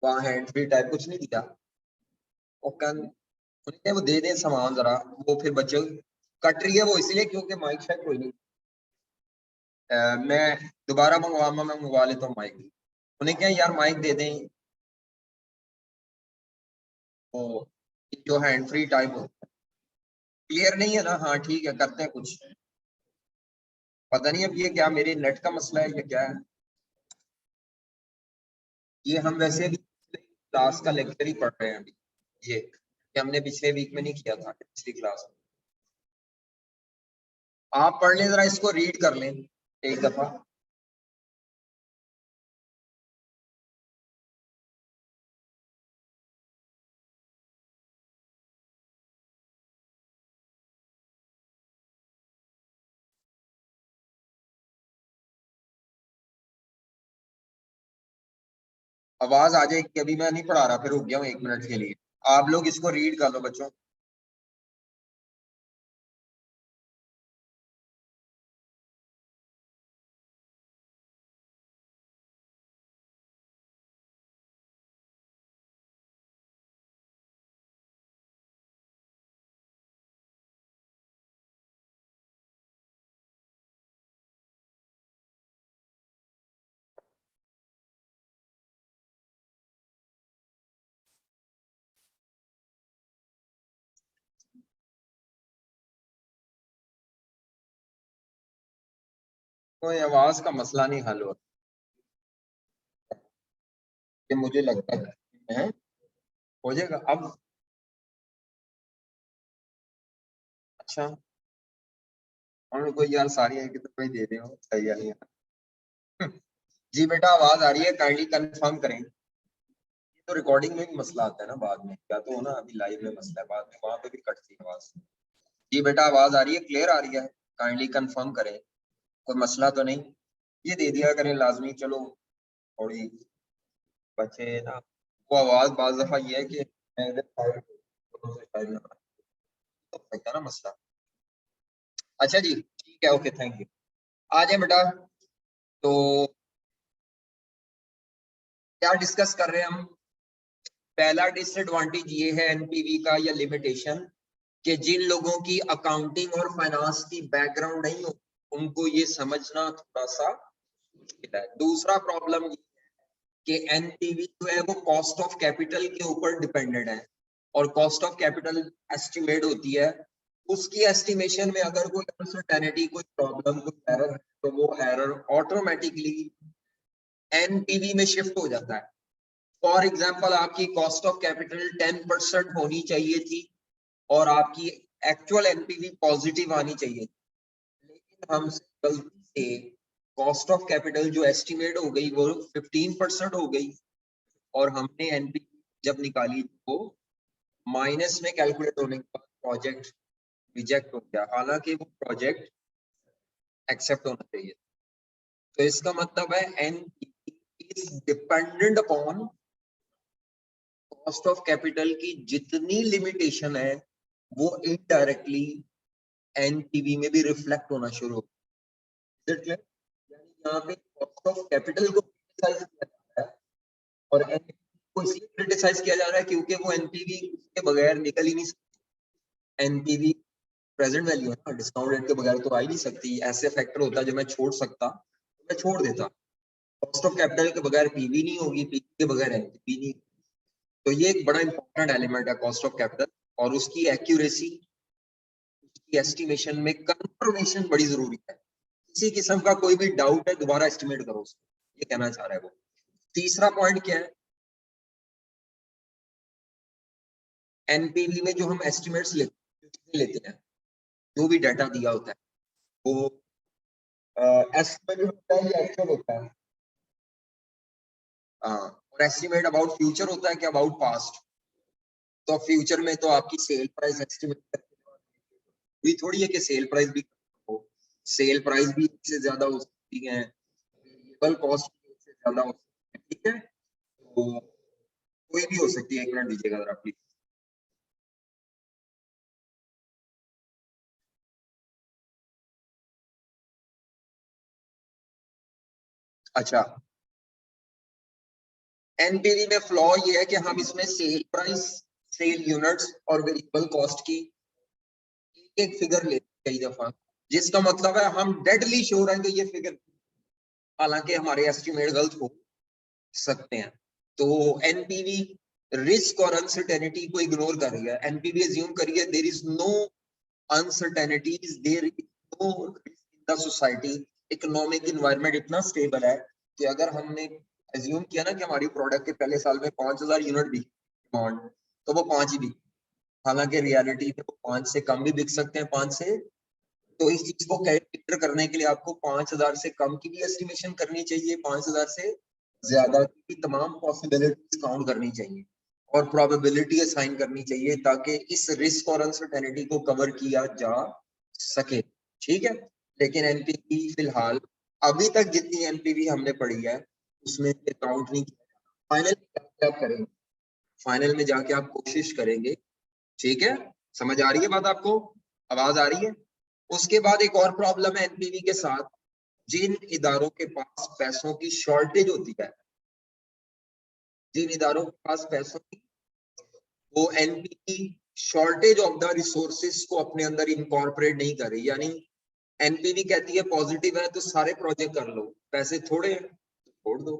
वहाँ हैंड फ्री टाइप कुछ नहीं दिया। उन्हें वो दे दें सामान जरा, वो फिर बच्चे कट रही है वो इसलिए क्योंकि माइक शायद कोई नहीं। मैं दोबारा मंगवा लेता हूँ माइक। उन्हें क्या यार माइक दे दें, वो जो हैंड फ्री टाइप हो। क्लियर नहीं है ना? हाँ ठीक है, करते हैं कुछ। पता नहीं अब ये क्या मेरे नेट का मसला है या क्या है। ये हम वैसे भी क्लास का लेक्चर ही पढ़ रहे हैं अभी, ये हमने पिछले वीक में नहीं किया था, पिछली क्लास में। आप पढ़ लें जरा, इसको रीड कर लें एक दफा। आवाज आ जाएगी, अभी मैं नहीं पढ़ा रहा, फिर रुक गया हूँ 1 मिनट के लिए। आप लोग इसको रीड कर लो बच्चों। कोई आवाज का मसला नहीं हल हो, ये मुझे लगता है हो जाएगा अब। अच्छा, उनको यार सारी है कि तो कोई दे दे हो सही है नहीं है। जी बेटा आवाज आ रही है, काइंडली कंफर्म करें। ये तो रिकॉर्डिंग में भी मसला आता है ना बाद में, क्या तो हो ना अभी लाइव में मसला है, बाद में वहां पे भी कटती है आवाज। जी बेटा आवाज आ रही है, क्लियर आ रही है? काइंडली कंफर्म करें, कोई मसला तो नहीं। ये दे दिया करें लाजमी, चलो थोड़ी बचे ना। वो आवाज बाज दफा ये है कि मैं इधर साइड साइड में तो सकता ना मसला। अच्छा जी ठीक है, ओके थैंक यू। आ जाए बेटा, तो क्या डिस्कस कर रहे हैं हम? पहला डिसएडवांटेज ये है एनपीवी का या लिमिटेशन, कि जिन लोगों की अकाउंटिंग और फाइनेंस की बैकग्राउंड नहीं हो उनको ये समझना थोड़ा सा मुश्किल है। दूसरा प्रॉब्लम ये कि एनपीवी जो है वो कॉस्ट ऑफ कैपिटल के ऊपर डिपेंडेंट है, और कॉस्ट ऑफ कैपिटल एस्टिमेट होती है। उसकी एस्टिमेशन में अगर कोई अनसर्टेनिटी, कोई प्रॉब्लम, कोई एरर है, तो वो एरर ऑटोमेटिकली एनपीवी में शिफ्ट हो जाता है। फॉर एग्जाम्पल आपकी कॉस्ट ऑफ कैपिटल 10% होनी चाहिए थी और आपकी एक्चुअल एनपीवी पॉजिटिव आनी चाहिए, लेकिन हमसे गलती से कॉस्ट ऑफ कैपिटल जो एस्टिमेट हो गई वो 15% हो गई, और हमने एनपीवी जब निकाली तो माइनस में कैलकुलेट होने के बाद प्रोजेक्ट रिजेक्ट हो गया, हालांकि वो प्रोजेक्ट एक्सेप्ट होना चाहिए। तो इसका मतलब है NPV is dependent upon cost of capital की जितनी लिमिटेशन है वो इनडायरेक्टली एनपीवी में भी रिफ्लेक्ट होना शुरू हो। यहाँ पे कॉस्ट ऑफ कैपिटल को क्रिटिसाइज किया जा रहा है, और एनपीवी को इसलिए क्रिटिसाइज किया जा रहा है क्योंकि वो एनपीवी के बगैर निकल ही नहीं सकती। एनपीवी प्रेजेंट वैल्यू है ना, डिस्काउंट रेट के बगैर तो आ ही नहीं सकती। ऐसे फैक्टर होता है जो मैं छोड़ सकता तो मैं छोड़ देता। कॉस्ट ऑफ कैपिटल के बगैर पीवी नहीं होगी, पीवी के बगैर एनपीवी नहीं। तो ये एक बड़ा इंपॉर्टेंट एलिमेंट है कॉस्ट ऑफ कैपिटल, और उसकी एक्यूरेसी, उसकी एस्टिमेशन में कंफर्मेशन बड़ी जरूरी है। किसी किस्म का कोई भी डाउट है दोबारा एस्टिमेट करो उसको, ये कहना चाह रहा है वो। तीसरा पॉइंट क्या है, एनपीवी में जो हम एस्टिमेट्स लेते हैं, जो भी डाटा दिया होता है वो एस्टिमेट होता है या एक्चुअल होता है? हाँ, एस्टिमेट अबाउट फ्यूचर होता है कि अबाउट पास्ट? तो फ्यूचर में तो आपकी सेल प्राइस एस्टिमेट भी थोड़ी है कि सेल प्राइस भी हो, सेल प्राइस भी इससे ज्यादा हो सकती है, वेरिएबल कॉस्ट भी इससे ज्यादा हो सकती है, ठीक है? तो कोई भी हो सकती है, एक मिनट दीजिएगा जरा प्लीज। अच्छा, एनपीवी में फ्लॉ ये है कि हम इसमें सेल प्राइस, सेल यूनिट्स और वेरिएबल कॉस्ट की एक फिगर लेते कई दफा, जिसका मतलब है हम डेडली श्योर हैं कि ये फिगर, हालांकि हमारे एस्टिमेट गलत हो सकते हैं। तो एनपीवी रिस्क और अनसर्टेनिटी को इग्नोर कर रही है। एनपीवी अज्यूम करिए there is no uncertainties, there is no in the society, economic environment इतना स्टेबल है कि अगर हमने अज्यूम किया ना कि हमारी प्रोडक्ट के पहले साल में 5000 यूनिट बिकी डिमांड, तो वो 5 ही बिकी, हालांकि रियलिटी में वो 5 से कम भी बिक सकते हैं, 5 से। तो इस चीज को कैलकुलेट करने के लिए आपको 5000 से कम की भी एस्टिमेशन करनी चाहिए, 5000 से ज्यादा की तमाम पॉसिबिलिटीज काउंट करनी चाहिए और प्रोबेबिलिटी असाइन करनी चाहिए, ताकि इस रिस्क और अनसर्टेनिटी को कवर किया जा सके, ठीक है? लेकिन एनपीवी फिलहाल अभी तक जितनी एनपीवी हमने पढ़ी है उसमें काउंट नहीं किया। फाइनल क्या करेंगे, फाइनल में जाके आप कोशिश करेंगे, ठीक है? समझ आ रही है बात आपको? आवाज आ रही है? उसके बाद एक और प्रॉब्लम है एनपीवी के साथ, जिन इदारों के पास पैसों की शॉर्टेज होती है, जिन इदारों के पास पैसों की, वो NPV shortage of the resources को अपने अंदर इनकॉर्पोरेट नहीं कर रही। यानी एनपीवी कहती है पॉजिटिव है तो सारे प्रोजेक्ट कर लो, पैसे थोड़े हैं तो छोड़ दो।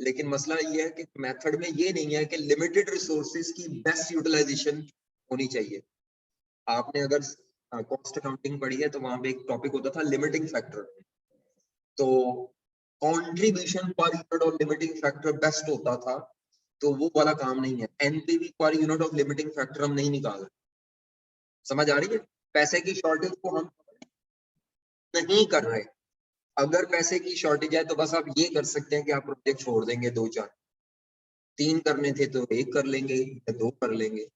लेकिन मसला ये है कि मेथड में ये नहीं है कि लिमिटेड रिसोर्सेज की बेस्ट यूटिलाइजेशन होनी चाहिए। आपने अगर कॉस्ट अकाउंटिंग पढ़ी है तो वहां पे एक टॉपिक होता था लिमिटिंग फैक्टर, तो contribution per unit of limiting factor best होता था, तो वो वाला काम नहीं है। NPV per unit of limiting factor हम नहीं निकाल रहे। समझ आ रही है? पैसे की शॉर्टेज को हम नहीं कर रहे। अगर पैसे की शॉर्टेज है तो बस आप ये कर सकते हैं कि आप प्रोजेक्ट छोड़ देंगे, 2-4, 3 करने थे तो 1 कर लेंगे या 2 कर लेंगे,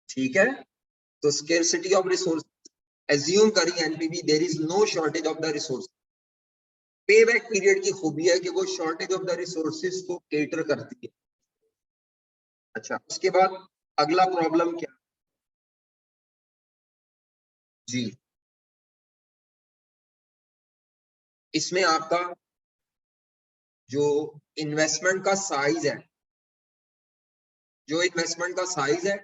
ठीक है? तो स्केर्सिटी ऑफ रिसोर्स एज्यूम करिए NPV there is no shortage of the resource. Pay back period की खूबी है कि वो शॉर्टेज ऑफ द रिसोर्सेज को केटर करती है। अच्छा, उसके बाद अगला प्रॉब्लम क्या? जी, इसमें आपका जो इन्वेस्टमेंट का साइज है, जो इन्वेस्टमेंट का साइज है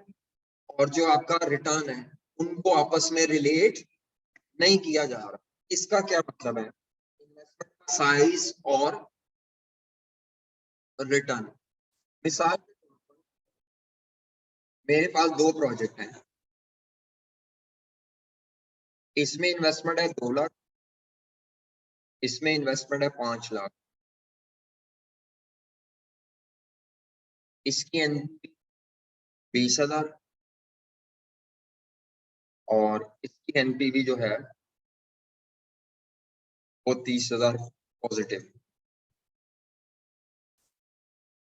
और जो आपका रिटर्न है, उनको आपस में रिलेट नहीं किया जा रहा। इसका क्या मतलब है? इन्वेस्टमेंट का साइज और रिटर्न। मिसाल, मेरे पास 2 प्रोजेक्ट हैं, इसमें इन्वेस्टमेंट है 2 लाख, इसमें इन्वेस्टमेंट है 5 लाख। इसकी एनपी 20,000 और इसकी एनपीवी जो है वो 30,000 पॉजिटिव।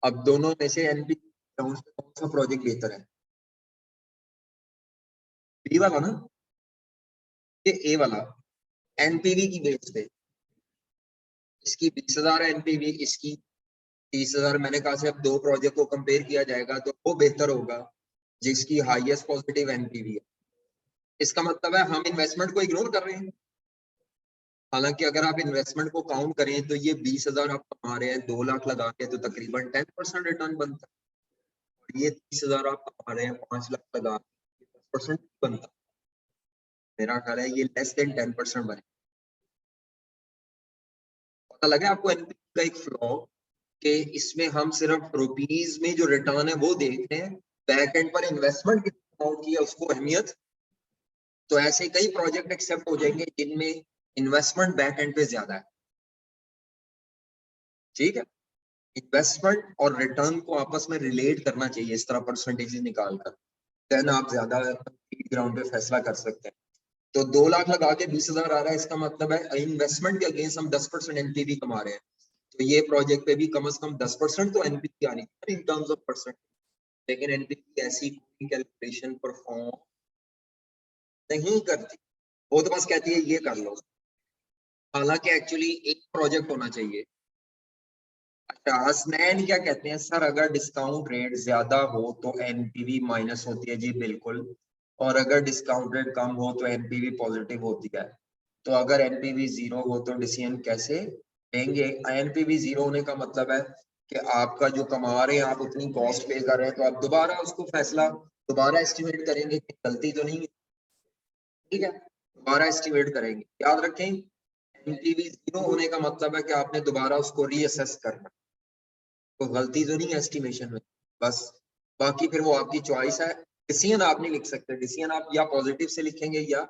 अब दोनों में से एनपी कौन सा प्रोजेक्ट बेहतर है? बी वाला ना, ये ए वाला। एनपीवी की बेस पे इसकी 20,000 है एनपीवी, इसकी 30,000। मैंने कहा से अब 2 प्रोजेक्ट को कंपेयर किया जाएगा तो वो बेहतर होगा जिसकी हाईएस्ट पॉजिटिव एनपीवी है। इसका मतलब है हम इन्वेस्टमेंट को इग्नोर कर रहे हैं। हालांकि अगर आप इन्वेस्टमेंट को काउंट करें तो ये 20,000 आप कमा रहे हैं 2 लाख लगा के, तो तकरीबन 10% रिटर्न बनता है। और ये 30,000 आप कमा रहे हैं 5 लाख लगा के, 10% बनता है। मेरा ख्याल है ये लेस देन 10% बने। पता लगा आपको एनपी का एक फ्लॉ कि इसमें हम सिर्फ रुपीज में जो रिटर्न है वो देख रहे हैं, बैक एंड पर इन्वेस्टमेंट कितना काउंट किया उसको अहमियत। तो ऐसे कई प्रोजेक्ट एक्सेप्ट हो जाएंगे जिनमें इन्वेस्टमेंट बैक एंड पे ज्यादा है, ठीक है? इन्वेस्टमेंट और रिटर्न को आपस में रिलेट करना चाहिए इस तरह परसेंटेज निकालकर, देन आप ज्यादा ग्राउंड पे फैसला कर सकते हैं। तो 2 लाख लगा के 20,000 आ रहा है, इसका मतलब है इन्वेस्टमेंट के अगेंस्ट हम 10% एनपीवी कमा रहे हैं। तो ये प्रोजेक्ट पे भी कम से कम 10% तो एनपीवी आनी चाहिए इन टर्म्स ऑफ परसेंट, लेकिन एनपीवी ऐसी कोई कैलकुलेशन परफॉर्म नहीं करती, वो तो बस कहती है ये कर लो, हालांकि एक्चुअली एक प्रोजेक्ट होना चाहिए। अच्छा, हसनैन क्या कहते हैं, सर अगर डिस्काउंट रेट ज्यादा हो तो एनपीवी माइनस होती है। जी बिल्कुल, और अगर डिस्काउंट रेट कम हो तो एनपीवी पॉजिटिव होती है। तो अगर एनपीवी जीरो हो तो डिसीजन कैसे लेंगे? एनपीवी जीरो होने का मतलब है कि आपका जो कमा रहे हैं आप उतनी कॉस्ट पे कर रहे हैं, तो आप दोबारा उसको फैसला दोबारा एस्टिमेट करेंगे कि गलती तो नहीं है, ठीक है, दोबारा एस्टिमेट करेंगे। याद रखें, एनपीवी जीरो होने का मतलब है कि आपने दोबारा उसको रीअसेस करना, तो गलती तो नहीं है एस्टिमेशन में बस। बाकी फिर वो आपकी चॉइस है। डिसीजन आप नहीं लिख सकते, डिसीजन आप या पॉजिटिव से लिखेंगे या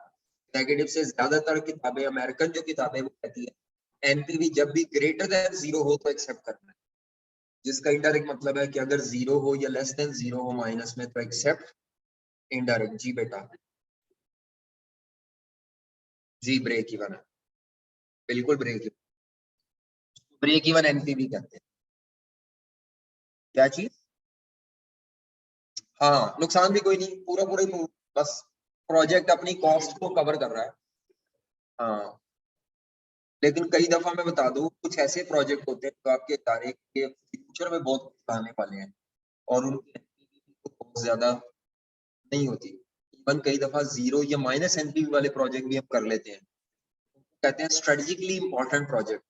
नेगेटिव से। ज्यादातर किताबें, अमेरिकन जो किताबें वो कहती है एनपीवी जब भी ग्रेटर देन जीरो हो तो एक्सेप्ट करना है, जिसका इनडायरेक्ट मतलब है कि अगर जीरो हो या लेस देन जीरो हो माइनस में तो एक्सेप्ट इनडायरेक्ट। जी बेटा, जी ब्रेक इवन है, बिल्कुल break even, break even NPV कहते हैं। क्या चीज? हाँ, नुकसान भी कोई नहीं, पूरा पूरा ही बस प्रोजेक्ट अपनी कॉस्ट को कवर कर रहा है। हाँ, लेकिन कई दफा मैं बता दूं, कुछ ऐसे प्रोजेक्ट होते हैं जो आपके इदारे के फ्यूचर में बहुत आने वाले हैं और उनकी बहुत ज्यादा नहीं होती। इवन कई दफा जीरो या माइनस एनपीवी वाले प्रोजेक्ट भी हम कर लेते हैं, कहते हैं स्ट्रेटेजिकली इंपॉर्टेंट प्रोजेक्ट।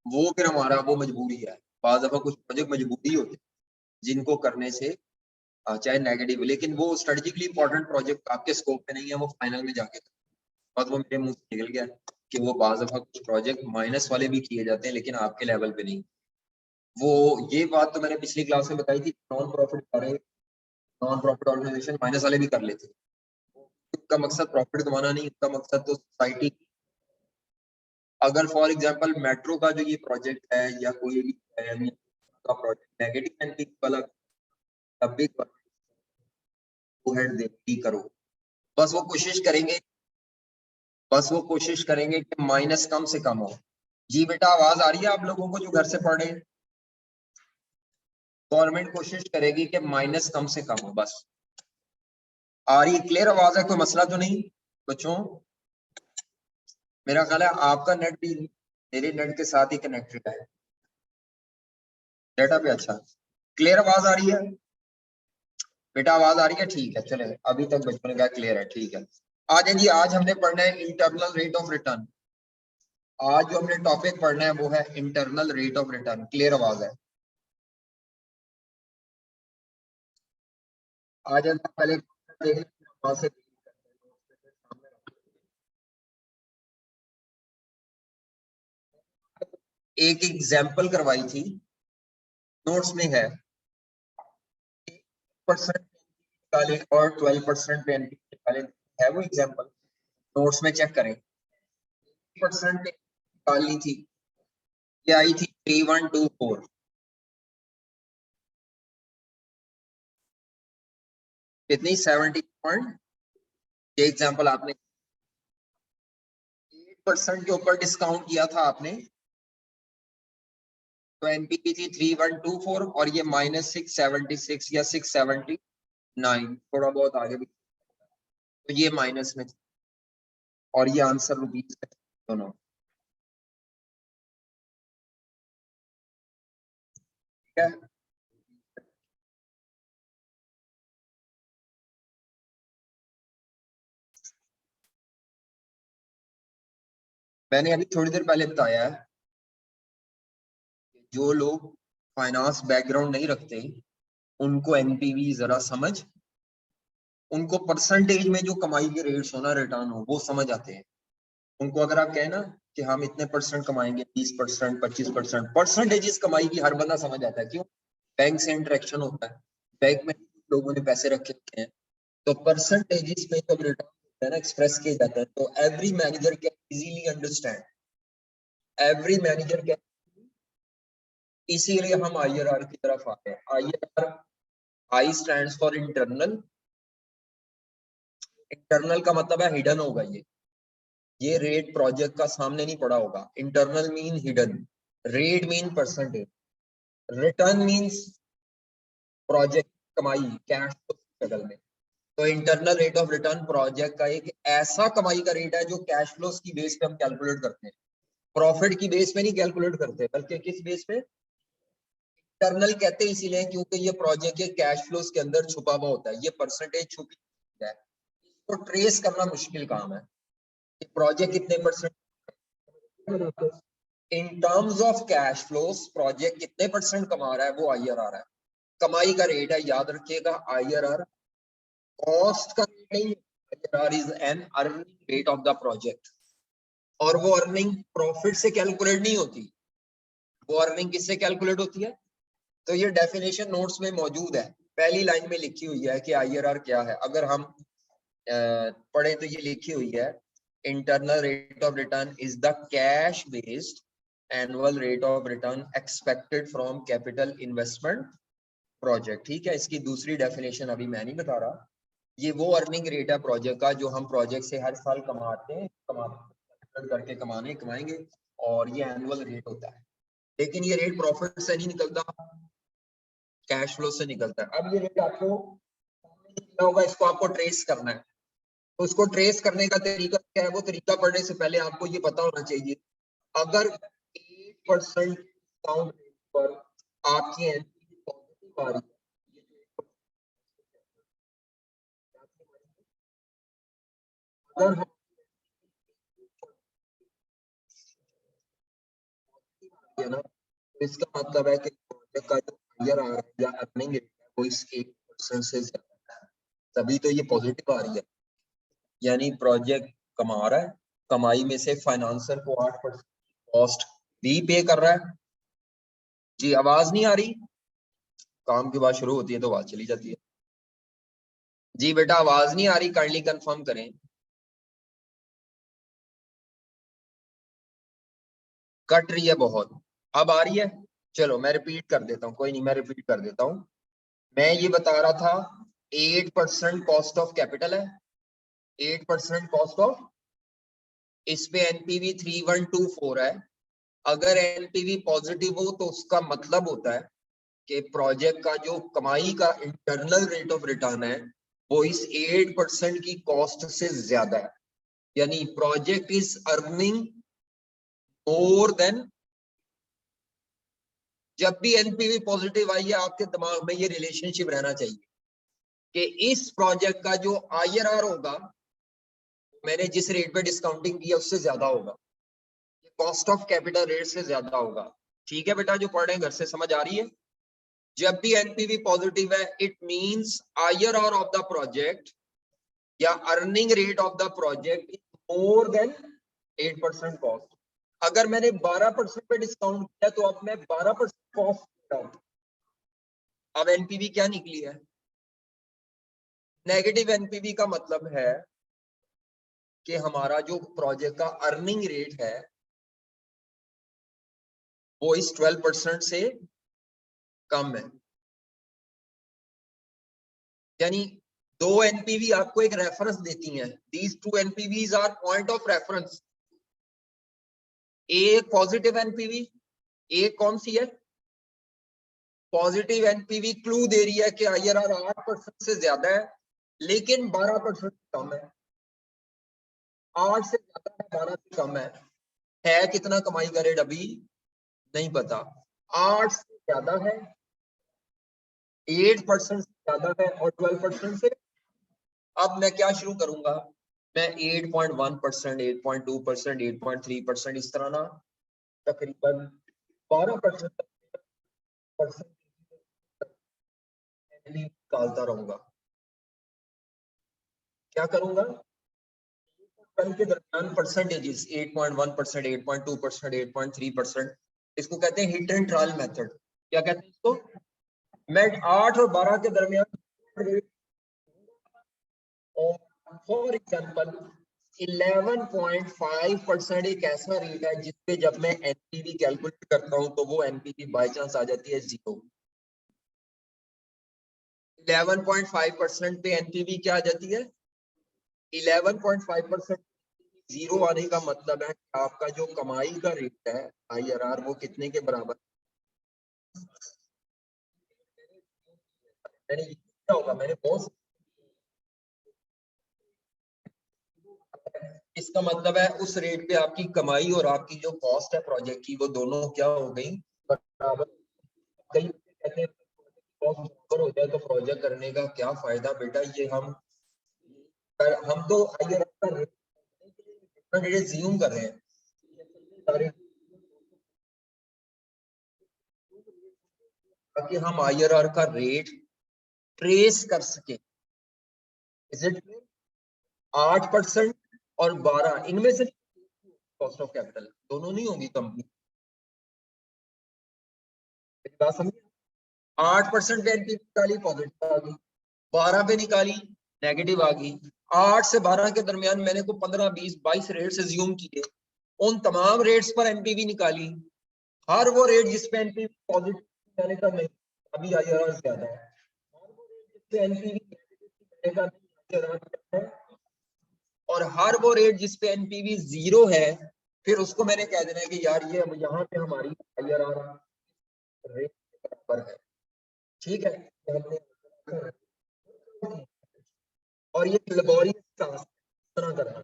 वो फिर हमारा वो मजबूरी है, बाज दफा कुछ प्रोजेक्ट मजबूरी होते हैं जिनको करने से चाहे नेगेटिव, लेकिन वो स्ट्रेटेजिकली इंपॉर्टेंट प्रोजेक्ट आपके स्कोप पे नहीं है, वो फाइनल में जाके, और वो मेरे मुंह से निकल गया कि वो बाज दफा कुछ प्रोजेक्ट माइनस वाले भी किए जाते हैं लेकिन आपके लेवल पे नहीं। वो ये बात तो मैंने पिछली क्लास में बताई थी, नॉन प्रॉफिट ऑर्गेनाइजेशन माइनस वाले भी कर लेते हैं। उनका मकसद प्रॉफिट कमाना नहीं, उनका मकसद तो सोसाइटी। अगर फॉर एग्जांपल मेट्रो का जो ये प्रोजेक्ट है या कोई भी का प्रोजेक्ट नेगेटिव एनपी वाला, तब भी करो, बस वो कोशिश करेंगे, बस वो कोशिश करेंगे कि माइनस कम से कम हो। जी बेटा, आवाज आ रही है आप लोगों को जो घर से पढ़ रहे हैं? गवर्नमेंट कोशिश करेगी कि माइनस कम से कम हो, बस। आ रही क्लियर आवाज है? कोई मसला तो नहीं बच्चों? मेरा ख्याल है आपका नेट भी मेरे नेट के साथ ही कनेक्टेड है डेटा पे। अच्छा, क्लियर आवाज आ रही है बेटा? आवाज आ रही है? ठीक है, चले, अभी तक बचपन ने कहा क्लियर है, ठीक है। आज जी, आज हमने पढ़ना है इंटरनल रेट ऑफ रिटर्न। आज जो हमने टॉपिक पढ़ना है वो है internal rate of return. Clear आवाज है? आज हम पहले देख से एक एग्जाम्पल करवाई थी, नोट्स में है, 8% निकाले और 12% पे निकाले, है वो एग्जाम्पल, नोट्स में चेक करें। परसेंट निकालनी थी, ये आई थी 3124, कितनी? 70 ये एग्जाम्पल आपने 8% के ऊपर डिस्काउंट किया था आपने, तो एनपीवी थी 3124 और ये -676 या 679, थोड़ा बहुत आगे भी, तो ये माइनस में, और ये आंसर रुपीज दोनों, ठीक है। मैंने अभी थोड़ी देर पहले बताया है, जो लोग फाइनेंस बैकग्राउंड नहीं रखते उनको एनपीवी जरा समझ, उनको परसेंटेज में जो कमाई के रेट्स हो ना, रिटर्न हो, वो समझ आते हैं। उनको अगर आप कहें ना कि हम इतने परसेंट कमाएंगे, 20%, 25%, परसेंटेजेस कमाई की हर बंदा समझ आता है। क्यों? बैंक से इंटरेक्शन होता है, बैंक में लोगों ने पैसे रखे होते हैं, तो परसेंटेजेस पे जब रिटर्न होता है ना, एक्सप्रेस किया जाता है, तो every manager can easily understand, every manager can. इसीलिए हम आईआरआर की तरफ आते हैं। IRR, I stands for internal. Internal का मतलब है हिडन होगा, ये रेट प्रोजेक्ट का सामने नहीं पड़ा होगा। Internal mean hidden, rate mean percentage, return means project कमाई कैश शक्ल में। तो internal rate of return project का एक ऐसा कमाई का रेट है जो कैश फ्लोस की बेस पे हम कैलकुलेट करते हैं, प्रॉफिट की बेस पे नहीं कैलकुलेट करते, बल्कि किस बेस पे, इंटरनल कहते हैं इसीलिए क्योंकि ये प्रोजेक्ट के कैश फ्लोस के अंदर छुपा हुआ होता है, ये परसेंटेज छुपी है, इसको ट्रेस करना मुश्किल काम है कि प्रोजेक्ट कितने percent, in terms of cash flows project कितने परसेंट कमा रहा है वो IRR है, कमाई का रेट है, याद रखिएगा IRR कॉस्ट का रेट नहीं, IRR is an earning rate of the project, और वो अर्निंग प्रॉफिट से कैलकुलेट नहीं होती, वो अर्निंग किससे कैलकुलेट होती है। तो ये डेफिनेशन नोट्स में मौजूद है, पहली लाइन में लिखी हुई है कि IRR क्या है, अगर हम पढ़े तो ये लिखी हुई है, internal rate of return is the cash based annual rate of return expected from capital investment project. ठीक है, इसकी दूसरी डेफिनेशन अभी मैं नहीं बता रहा, ये वो अर्निंग रेट है प्रोजेक्ट का जो हम प्रोजेक्ट से हर साल कमाते हैं, करके कमाएंगे, और ये एनुअल रेट होता है, लेकिन ये रेट प्रॉफिट से नहीं निकलता, कैश फ्लो से निकलता है। अब ये रेट आपको होगा, इसको आपको ट्रेस करना है, तो उसको ट्रेस करने का तरीका क्या है, वो तरीका पढ़ने से पहले आपको ये पता होना चाहिए, अगर 8% डिस्काउंट रेट पर आपकी एनपीवी पॉजिटिव आ रही है, अगर हम ना, तो इसका मतलब है कि प्रोजेक्ट का जो IRR या अर्निंग रेट है वो इस 8% से ज्यादा है, तभी तो ये पॉजिटिव आ रही है, यानी प्रोजेक्ट कमा रहा है, कमाई में से फाइनेंसर को 8% कॉस्ट भी पे कर रहा है। जी आवाज नहीं आ रही, काम की बात शुरू होती है तो आवाज चली जाती है। जी बेटा आवाज नहीं आ रही, काइंडली कंफर्म करें। कट रही है बहुत, अब आ रही है, चलो मैं रिपीट कर देता हूँ, कोई नहीं मैं रिपीट कर देता हूँ। मैं ये बता रहा था 8% कॉस्ट ऑफ कैपिटल है, 8% कॉस्ट ऑफ, इस पे एनपीवी 3124 है, अगर एनपीवी पॉजिटिव हो तो उसका मतलब होता है कि प्रोजेक्ट का जो कमाई का इंटरनल रेट ऑफ रिटर्न है वो इस 8% की कॉस्ट से ज्यादा है, यानी project is earning more than. जब भी एनपीवी पॉजिटिव आई है आपके दिमाग में ये रिलेशनशिप रहना चाहिए कि इस प्रोजेक्ट का जो IRR होगा मैंने जिस रेट पे डिस्काउंटिंग किया उससे ज्यादा होगा, कॉस्ट ऑफ कैपिटल रेट से ज्यादा होगा। ठीक है बेटा, जो पढ़ रहे हैं घर से समझ आ रही है। जब भी एनपीवी पॉजिटिव है it means IRR of the project या earning rate of the project is more than 8% cost. अगर मैंने 12% पे डिस्काउंट किया तो अब मैं 12% कॉस्ट, अब एनपीवी क्या निकली है, नेगेटिव एनपीवी का मतलब है कि हमारा जो प्रोजेक्ट का अर्निंग रेट है वो इस 12% से कम है, यानी दो एनपीवी आपको एक रेफरेंस देती हैं, these two NPVs are point of reference, एक पॉजिटिव एनपीवी, एक कौन सी है, पॉजिटिव एनपीवी क्लू दे रही है कि IRR 8% से ज्यादा है लेकिन 12% कम है, 8 से ज्यादा है 12 से कम है कितना कमाई का रेट अभी नहीं पता, 8 से ज्यादा है, 8% से ज्यादा है और 12% से। अब मैं क्या शुरू करूंगा, मैं 8.1%, 8.2%, 8.3% इस तरह ना तकरीबन 12% निकालता रहूंगा। क्या करूंगा, कल के दरमियान परसेंटेजेस 8.1%, 8.2%, 8.3%, इसको कहते हैं हिट एंड ट्रायल मेथड। क्या कहते हैं इसको, मैं 8 और 12 के दरमियान, और फॉर एग्जांपल 11.5% एक ऐसा रेट है जिसपे जब मैं एनपीवी कैलकुलेट करता हूं तो वो एनपीवी बाय चांस आ जाती है 0। 11.5% पे एनपीवी क्या आ जाती है, 11.5% जीरो आने का मतलब है कि आपका जो कमाई का रेट है IRR वो कितने के बराबर, मैंने क्या होगा, मैंने बहुत, इसका मतलब है उस रेट पे आपकी कमाई और आपकी जो कॉस्ट है प्रोजेक्ट की वो दोनों क्या हो गई, बराबर। कई कहते हैं कॉस्ट बराबर हो जाए तो प्रोजेक्ट करने का क्या फायदा बेटा, ये हम तो IRR का रेट ज्यूम कर रहे हैं सारे, ताकि हम IRR का रेट ट्रेस कर सके। इज इट 8% और 12 इनमें से कॉस्ट ऑफ कैपिटल दोनों नहीं होगी कंपनी, बात समझे। 8% पे एनपी निकाली पॉजिटिव आ गई, 12 पे निकाली नेगेटिव आ गई, 8 से 12 के दरमियान मैंने को 15 20 22 रेट से ज्यूम किए, उन तमाम रेट्स पर एनपीवी निकाली, हर वो रेट जिस पे एनपीवी पॉजिटिव मैंने का नहीं, अभी IRR ज्यादा है, हर वो रेट जिस पे एनपीवी मैंने का नहीं है, और हर वो रेट जिस पे एनपीवी जीरो है, फिर उसको मैंने कह देना है कि यार ये अब यहाँ पे हमारी IRR रेट बराबर है, ठीक है। और ये लेबोरियस टास्क तरह करना,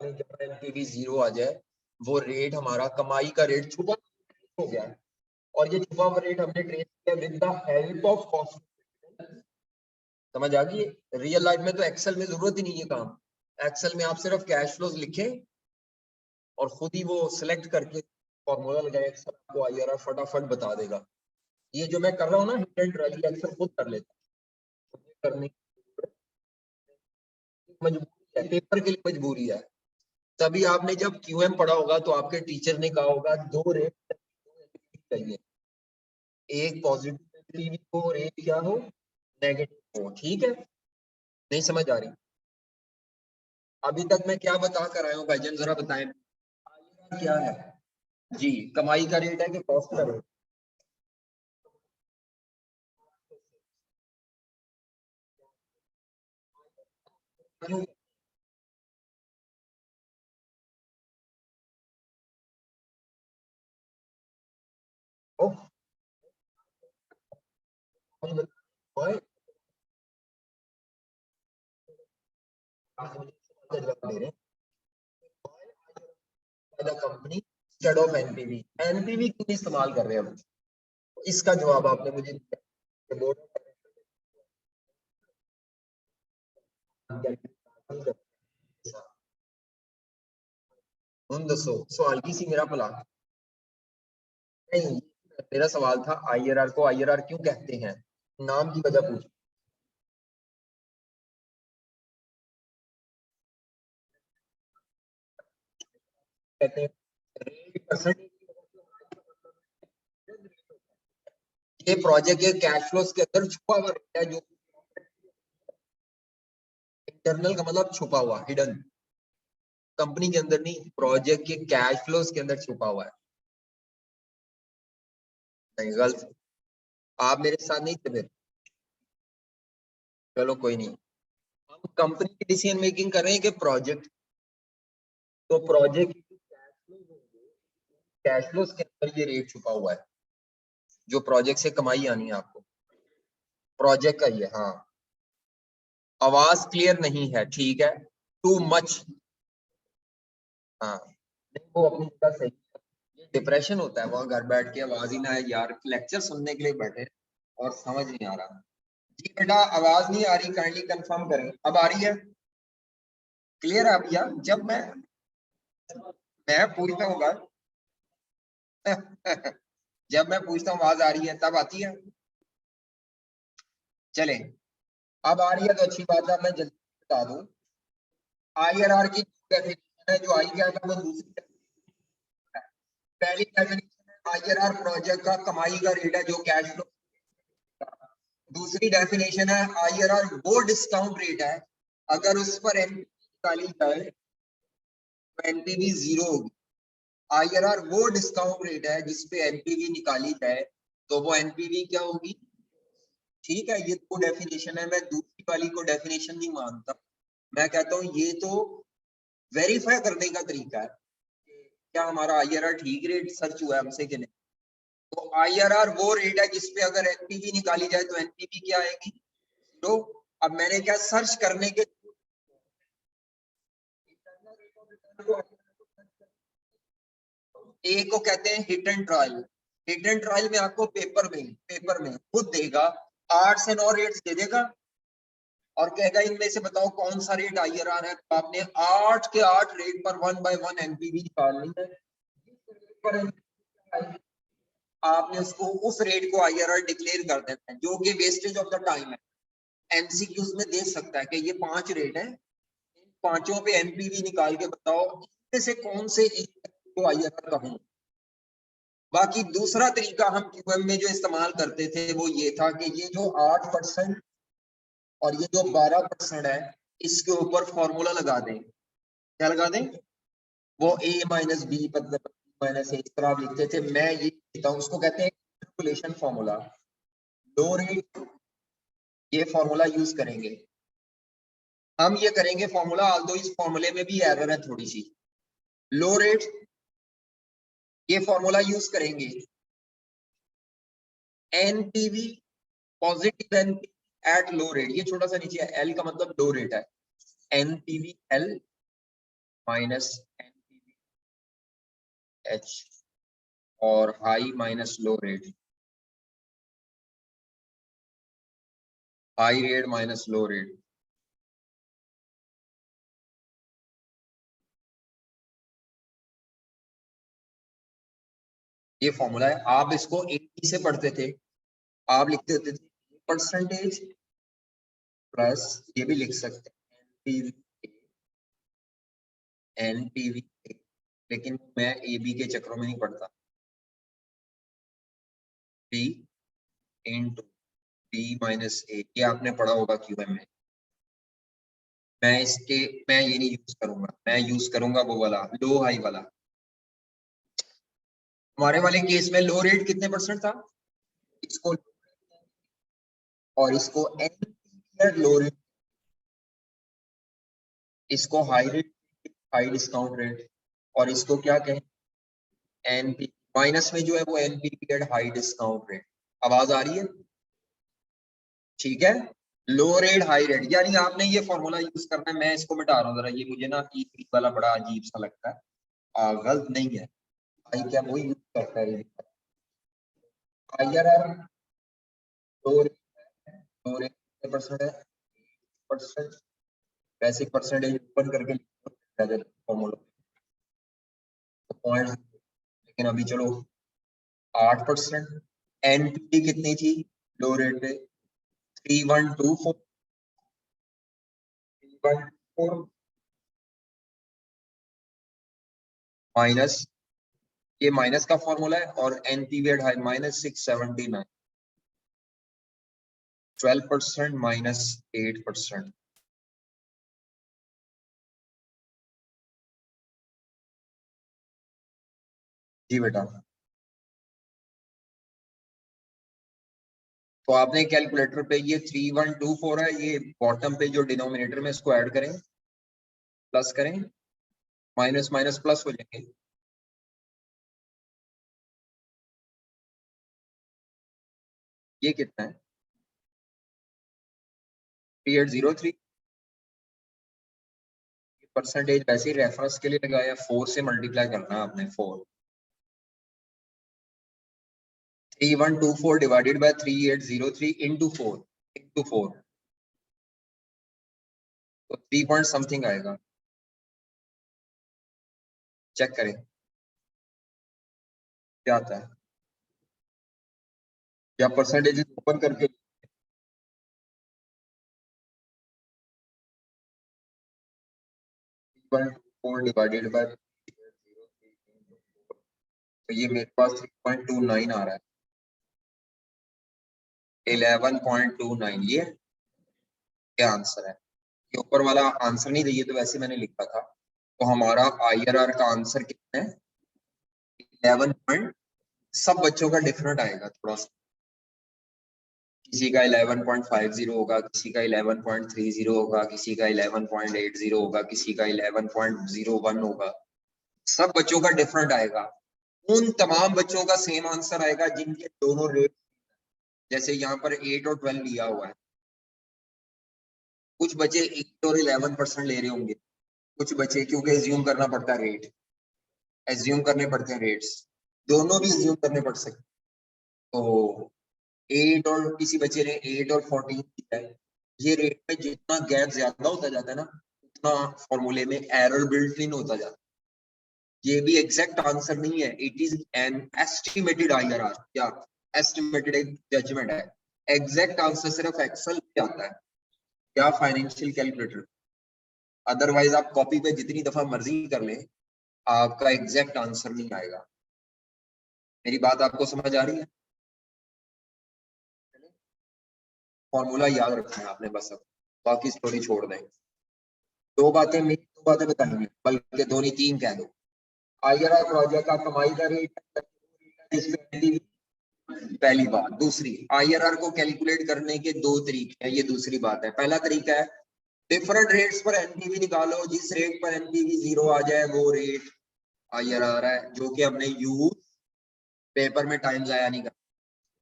जब एनपीवी जीरो आ जाए वो रेट हमारा कमाई का रेट छुपा हो गया है, और ये छुपा हुआ रेट हमने ट्रेस किया with the help of cost. समझ आ गई। रियल लाइफ में तो एक्सेल में जरूरत ही नहीं है काम, एक्सेल में आप सिर्फ कैश फ्लोज लिखें और खुद ही वो सिलेक्ट करके फॉर्मूला लगाए, एक्सेल आपको IRR फटाफट बता देगा। ये जो मैं कर रहा हूँ ना हिट एंड ट्रायल, एक्सेल खुद कर लेता है, करने की मजबूरी है, पेपर के लिए मजबूरी है। तभी आपने जब QM पढ़ा होगा तो आपके टीचर ने कहा होगा दो रेट चाहिए, एक पॉजिटिव एनपीवी हो और एक क्या हो, नेगेटिव हो, ठीक है। नहीं समझ आ रही, अभी तक मैं क्या बता कर आया हूँ भाईजान, जरा बताएं क्या है जी, कमाई का रेट है कि कॉस्ट का rate, company instead of NPV, NPV क्यों इस्तेमाल कर रहे हैं हम, इसका जवाब आपने मुझे दिया। दसो सवाल की सी मेरा भला, नहीं मेरा सवाल था IRR को IRR क्यों कहते हैं, नाम की वजह पूछ, कहते हैं रेट परसेंट, ये प्रोजेक्ट के कैश फ्लोज के अंदर छुपा हुआ रहता है, जो इंटरनल का मतलब छुपा हुआ हिडन, कंपनी के अंदर नहीं, प्रोजेक्ट के कैश फ्लोज के अंदर छुपा हुआ है। नहीं गलत, आप मेरे साथ नहीं थे फिर, चलो कोई नहीं, हम कंपनी की डिसीजन मेकिंग कर रहे हैं कि प्रोजेक्ट, तो प्रोजेक्ट कैश फ्लोज के अंदर ये रेट छुपा हुआ है, जो प्रोजेक्ट से कमाई आनी है आपको, प्रोजेक्ट का ये, हाँ। आवाज क्लियर नहीं है, ठीक है, टू मच, हाँ नहीं वो अपनी जगह सही, डिप्रेशन होता है वहां घर बैठ के आवाज ही ना है यार, लेक्चर सुनने के लिए बैठे और समझ नहीं आ रहा। जी बेटा आवाज नहीं आ रही, काइंडली कंफर्म करें, अब आ रही है, क्लियर है अब यार, जब मैं पूछता हूँ जब मैं पूछता हूँ आवाज आ रही है तब आती है, चले अब आ रही है तो अच्छी बात है, मैं जल्दी बता दूं। IRR की डेफिनेशन है, जो आई क्या था वो दूसरी definition है। पहली डेफिनेशन है IRR प्रोजेक्ट का कमाई का रेट है जो कैश फ्लो, दूसरी डेफिनेशन है IRR वो डिस्काउंट रेट है अगर उस पर एनपीवी निकाली जाए तो एनपीवी जीरो होगी, IRR वो डिस्काउंट रेट है जिसपे एनपीवी निकाली जाए तो वो एनपीवी क्या होगी, ठीक है। ये दो डेफिनेशन है, मैं दूसरी वाली को डेफिनेशन नहीं मानता, मैं कहता हूँ ये तो वेरीफाई करने का तरीका है क्या हमारा IRR ठीक रेट सर्च हुआ है हमसे कि नहीं। तो IRR वो रेट है जिसपे अगर NPV निकाली जाए तो NPV क्या आएगी, तो अब मैंने क्या सर्च करने के ए को कहते हैं hit and trial. Hit and trial में आपको पेपर में खुद देगा 8 से 9 रेट्स दे देगा और कहेगा इनमें से बताओ कौन सा रेट IRR है। तो आपने 8 के 8 रेट पर 1 बाय 1 NPV निकालनी है। आपने उसको उस रेट को IRR डिक्लेयर कर देते हैं जो कि वेस्टेज ऑफ द टाइम है। MCQs में देख सकता है कि ये 5 रेट है, पांचों पे NPV निकाल के बताओ इनमें से कौन से एक को IRR कहूं। बाकी दूसरा तरीका हम QM में जो इस्तेमाल करते थे वो ये था कि ये जो 8% और ये जो 12% है इसके ऊपर फॉर्मूला लगा दें। क्या लगा दें, वो A माइनस बी माइनस ए इस तरह आप लिखते थे, मैं ये लिखता हूँ, उसको कहते हैं कैलकुलेशन फॉर्मूला। लो रेट ये फॉर्मूला यूज करेंगे हम, ये करेंगे फॉर्मूला, ऑल्दो इस फॉर्मूले में भी एरर है थोड़ी सी। लो रेट ये फॉर्मूला यूज करेंगे, NPV positive NPV at low rate, ये छोटा सा नीचे है, L का मतलब लो रेट है, NPV L minus NPV H और high minus low rate, high rate minus low rate. ये फॉर्मूला है। आप इसको 80 से पढ़ते थे, आप लिखते होते थे परसेंटेज प्लस, ये भी लिख सकते हैं NPV, लेकिन मैं AB के चक्रों में नहीं पढ़ता, P into B minus A, ये आपने पढ़ा होगा QM में। मैं ये नहीं यूज करूंगा, मैं यूज करूंगा वो वाला लो हाई वाला। हमारे वाले केस में लो रेट कितने परसेंट था, इसको और इसको NPV लो रेट, इसको high rate, high discount rate, और इसको क्या कहें NP माइनस में जो है वो NPV at high discount rate. आवाज आ रही है, ठीक है। लो रेट हाई रेट, यानी आपने ये फॉर्मूला यूज करना है। मैं इसको मिटा रहा हूँ जरा, ये मुझे ना E3 वाला बड़ा अजीब सा लगता है, गलत नहीं है भाई, क्या वो यूज करता है IRR। लो रेट, लो रेट कितने परसेंट है, परसेंट, वैसे परसेंटेज ओपन करके फॉर्मूला पॉइंट, लेकिन अभी चलो 8%। NPV कितनी थी लो रेट पे, 3124, 3124 माइनस, ये माइनस का फॉर्मूला है, और NPV at high minus 679, 12% minus 8%। जी बेटा, तो आपने कैलकुलेटर पे ये 3124 है, ये बॉटम पे जो डिनोमिनेटर में इसको ऐड करें, प्लस करें, माइनस माइनस प्लस हो जाएंगे। ये कितना है 3803, परसेंटेज वैसे ही रेफरेंस के लिए लगाया, 4 से मल्टीप्लाई करना है आपने, 4, 3124 डिवाइडेड बाय 3803 इंटू 4, इंटू 4, तो 3 पॉइंट समथिंग आएगा। चेक करें क्या आता है, या परसेंटेज ओपन करके 3.4 डिवाइडेड बाय, तो ये मेरे पास 3.29 आ रहा है, 11.29, ये क्या आंसर है। ये ऊपर वाला आंसर नहीं दिए तो वैसे मैंने लिखा था, तो हमारा IRR का आंसर कितना है 11 पॉइंट, सब बच्चों का डिफरेंट आएगा थोड़ा सा, किसी का 11.50 होगा, किसी का 11.30 होगा, किसी का 11.80 होगा, किसी का 11.01 होगा। सब बच्चों का डिफरेंट आएगा। उन तमाम बच्चों का सेम आंसर आएगा जिनके दोनों रेट, जैसे यहाँ पर 8 और 12 लिया हुआ है। कुछ बच्चे 8 और 11% ले रहे होंगे, कुछ बच्चे, क्योंकि एज्यूम करना पड़ता है रेट, एज्यूम करने पड़ते हैं रेट्स, दोनों भी एज्यूम करने पड़ सकते। तो 8 और किसी बच्चे ने 8 और 14 किया है, ये रेट में जितना गैप ज्यादा होता जाता है ना, उतना फॉर्मूले में एरर बिल्ट इन होता जाता है। ये भी एग्जैक्ट आंसर नहीं है, it is an estimated IRR, क्या एस्टिमेटेड एक जजमेंट है। एग्जैक्ट आंसर सिर्फ एक्सेल पे आता है या फाइनेंशियल कैलकुलेटर, अदरवाइज आप कॉपी पे जितनी दफा मर्जी कर लें, आपका एग्जैक्ट आंसर नहीं आएगा। मेरी बात आपको समझ आ रही है? फॉर्मूला याद रखना है आपने बस, अब बाकी स्टोरी छोड़ दें। दो बातें, मेरी दो बातें बताएंगे, बल्कि दो नहीं तीन कह दो। आईआरआर प्रोजेक्ट का कमाई का रेट है, पहली बात। दूसरी, आईआरआर को कैलकुलेट करने के दो तरीके हैं, ये दूसरी बात है। पहला तरीका है डिफरेंट रेट्स पर एनपीवी निकालो, जिस रेट पर एनपीवी 0 आ जाए वो रेट आईआरआर है, जो कि हमने यूज पेपर में टाइम जाया नहीं करना।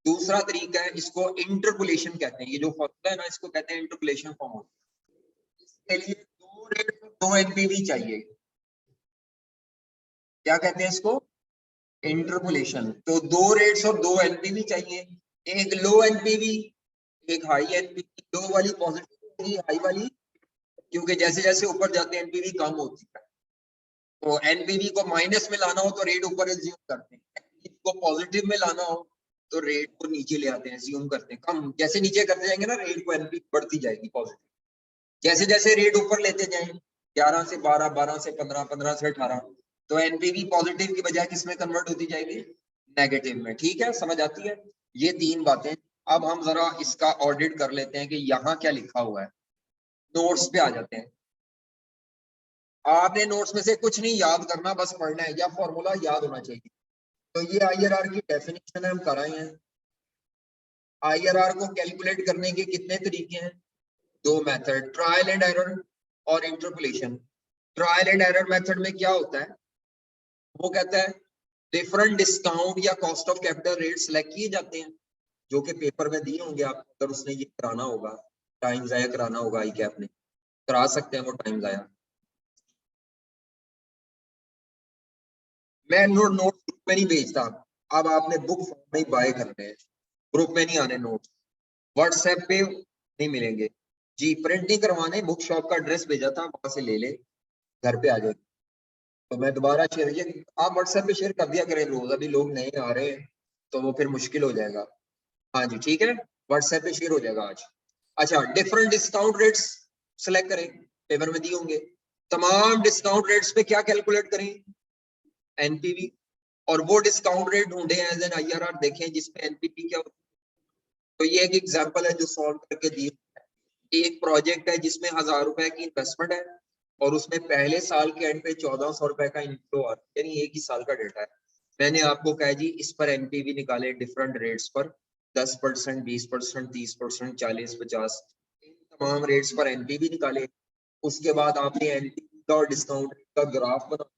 दूसरा तरीका है, इसको इंटरपोलेशन कहते हैं, ये जो फॉर्मूला है ना, इसको कहते हैं इंटरपोलेशन फॉर्मूला। इसके लिए दो रेट दो एनपीवी चाहिए, क्या कहते हैं इसको? इंटरपोलेशन। तो दो रेट्स और दो एनपीवी चाहिए, एक लो एनपीवी एक हाई एनपीवी। लो वाली पॉजिटिव होगी, हाई वाली, क्योंकि जैसे जैसे ऊपर जाते हैं एनपीवी कम होती है। तो एनपीवी को माइनस में लाना हो तो रेट ऊपर एज्यूम करते हैं, एनपीवी को पॉजिटिव में लाना हो तो रेट को नीचे ले आते हैं, एज्यूम करते हैं कम। जैसे नीचे करते जाएंगे ना, रेट को एनपीवी बढ़ती जाएगी पॉजिटिव। जैसे जैसे रेट ऊपर लेते जाएं, 11 से 12, 12 से 15, 15 से 18, तो एनपीवी पॉजिटिव की बजाय किस में कन्वर्ट होती जाएगी? नेगेटिव में। ठीक है, समझ आती है? ये तीन बातें। अब हम जरा इसका ऑडिट कर लेते हैं कि यहाँ क्या लिखा हुआ है। नोट्स पे आ जाते हैं। आपने नोट्स में से कुछ नहीं याद करना, बस पढ़ना है, या फॉर्मूला याद होना चाहिए। तो ये आईआरआर की डेफिनेशन है, हम कराए हैं। आईआरआर को कैलकुलेट करने के कितने तरीके हैं? दो मेथड, ट्रायल एंड एरर और interpolation. Trial and error method में क्या होता है? वो कहता है डिफरेंट डिस्काउंट या cost of capital rate select किए जाते हैं, जो कि पेपर में दिए होंगे आपको, अगर उसने ये कराना होगा, टाइम जाया कराना होगा, आई कैप ने करा सकते हैं वो टाइम जाया। मैं नोट ग्रुप में नहीं भेजता, अब आपने बुक फॉर्म में बाय करने हैं, ग्रुप में नहीं आने नोट, व्हाट्सएप पे नहीं मिलेंगे जी। प्रिंट नहीं करवाने, बुक शॉप का एड्रेस भेजा था, वहां से ले ले, घर पे आ जाए। तो मैं दोबारा शेयर, ये आप व्हाट्सएप पे शेयर कर दिया करें रोज, अभी लोग नए आ रहे हैं तो वो फिर मुश्किल हो जाएगा। हाँ जी ठीक है, व्हाट्सएप पे शेयर हो जाएगा आज। अच्छा, डिफरेंट डिस्काउंट रेट्स सेलेक्ट करें, पेपर में दिए होंगे। तमाम डिस्काउंट रेट्स पे क्या कैलकुलेट करें? एनपीवी। और वो डिस्काउंट रेट ढूंढे एज एन आईआरआर, देखें जिसमें एनपीवी क्या होती है। तो ये एक एग्जांपल है जो सॉल्व करके दी। एक प्रोजेक्ट है जिसमें 1000 रुपए की इन्वेस्टमेंट है और उसमें पहले साल के एंड पे 1400 रुपए का इनफ्लो आ रहा है, यानी एक ही साल का डेटा है। मैंने आपको कहा जी इस पर एनपीवी निकाले डिफरेंट रेट्स पर, 10%, 20%, 30%, 40, 50, इन तमाम रेट्स पर एनपीवी निकाले। उसके बाद आपने एनपीवी का और डिस्काउंट का ग्राफ बना,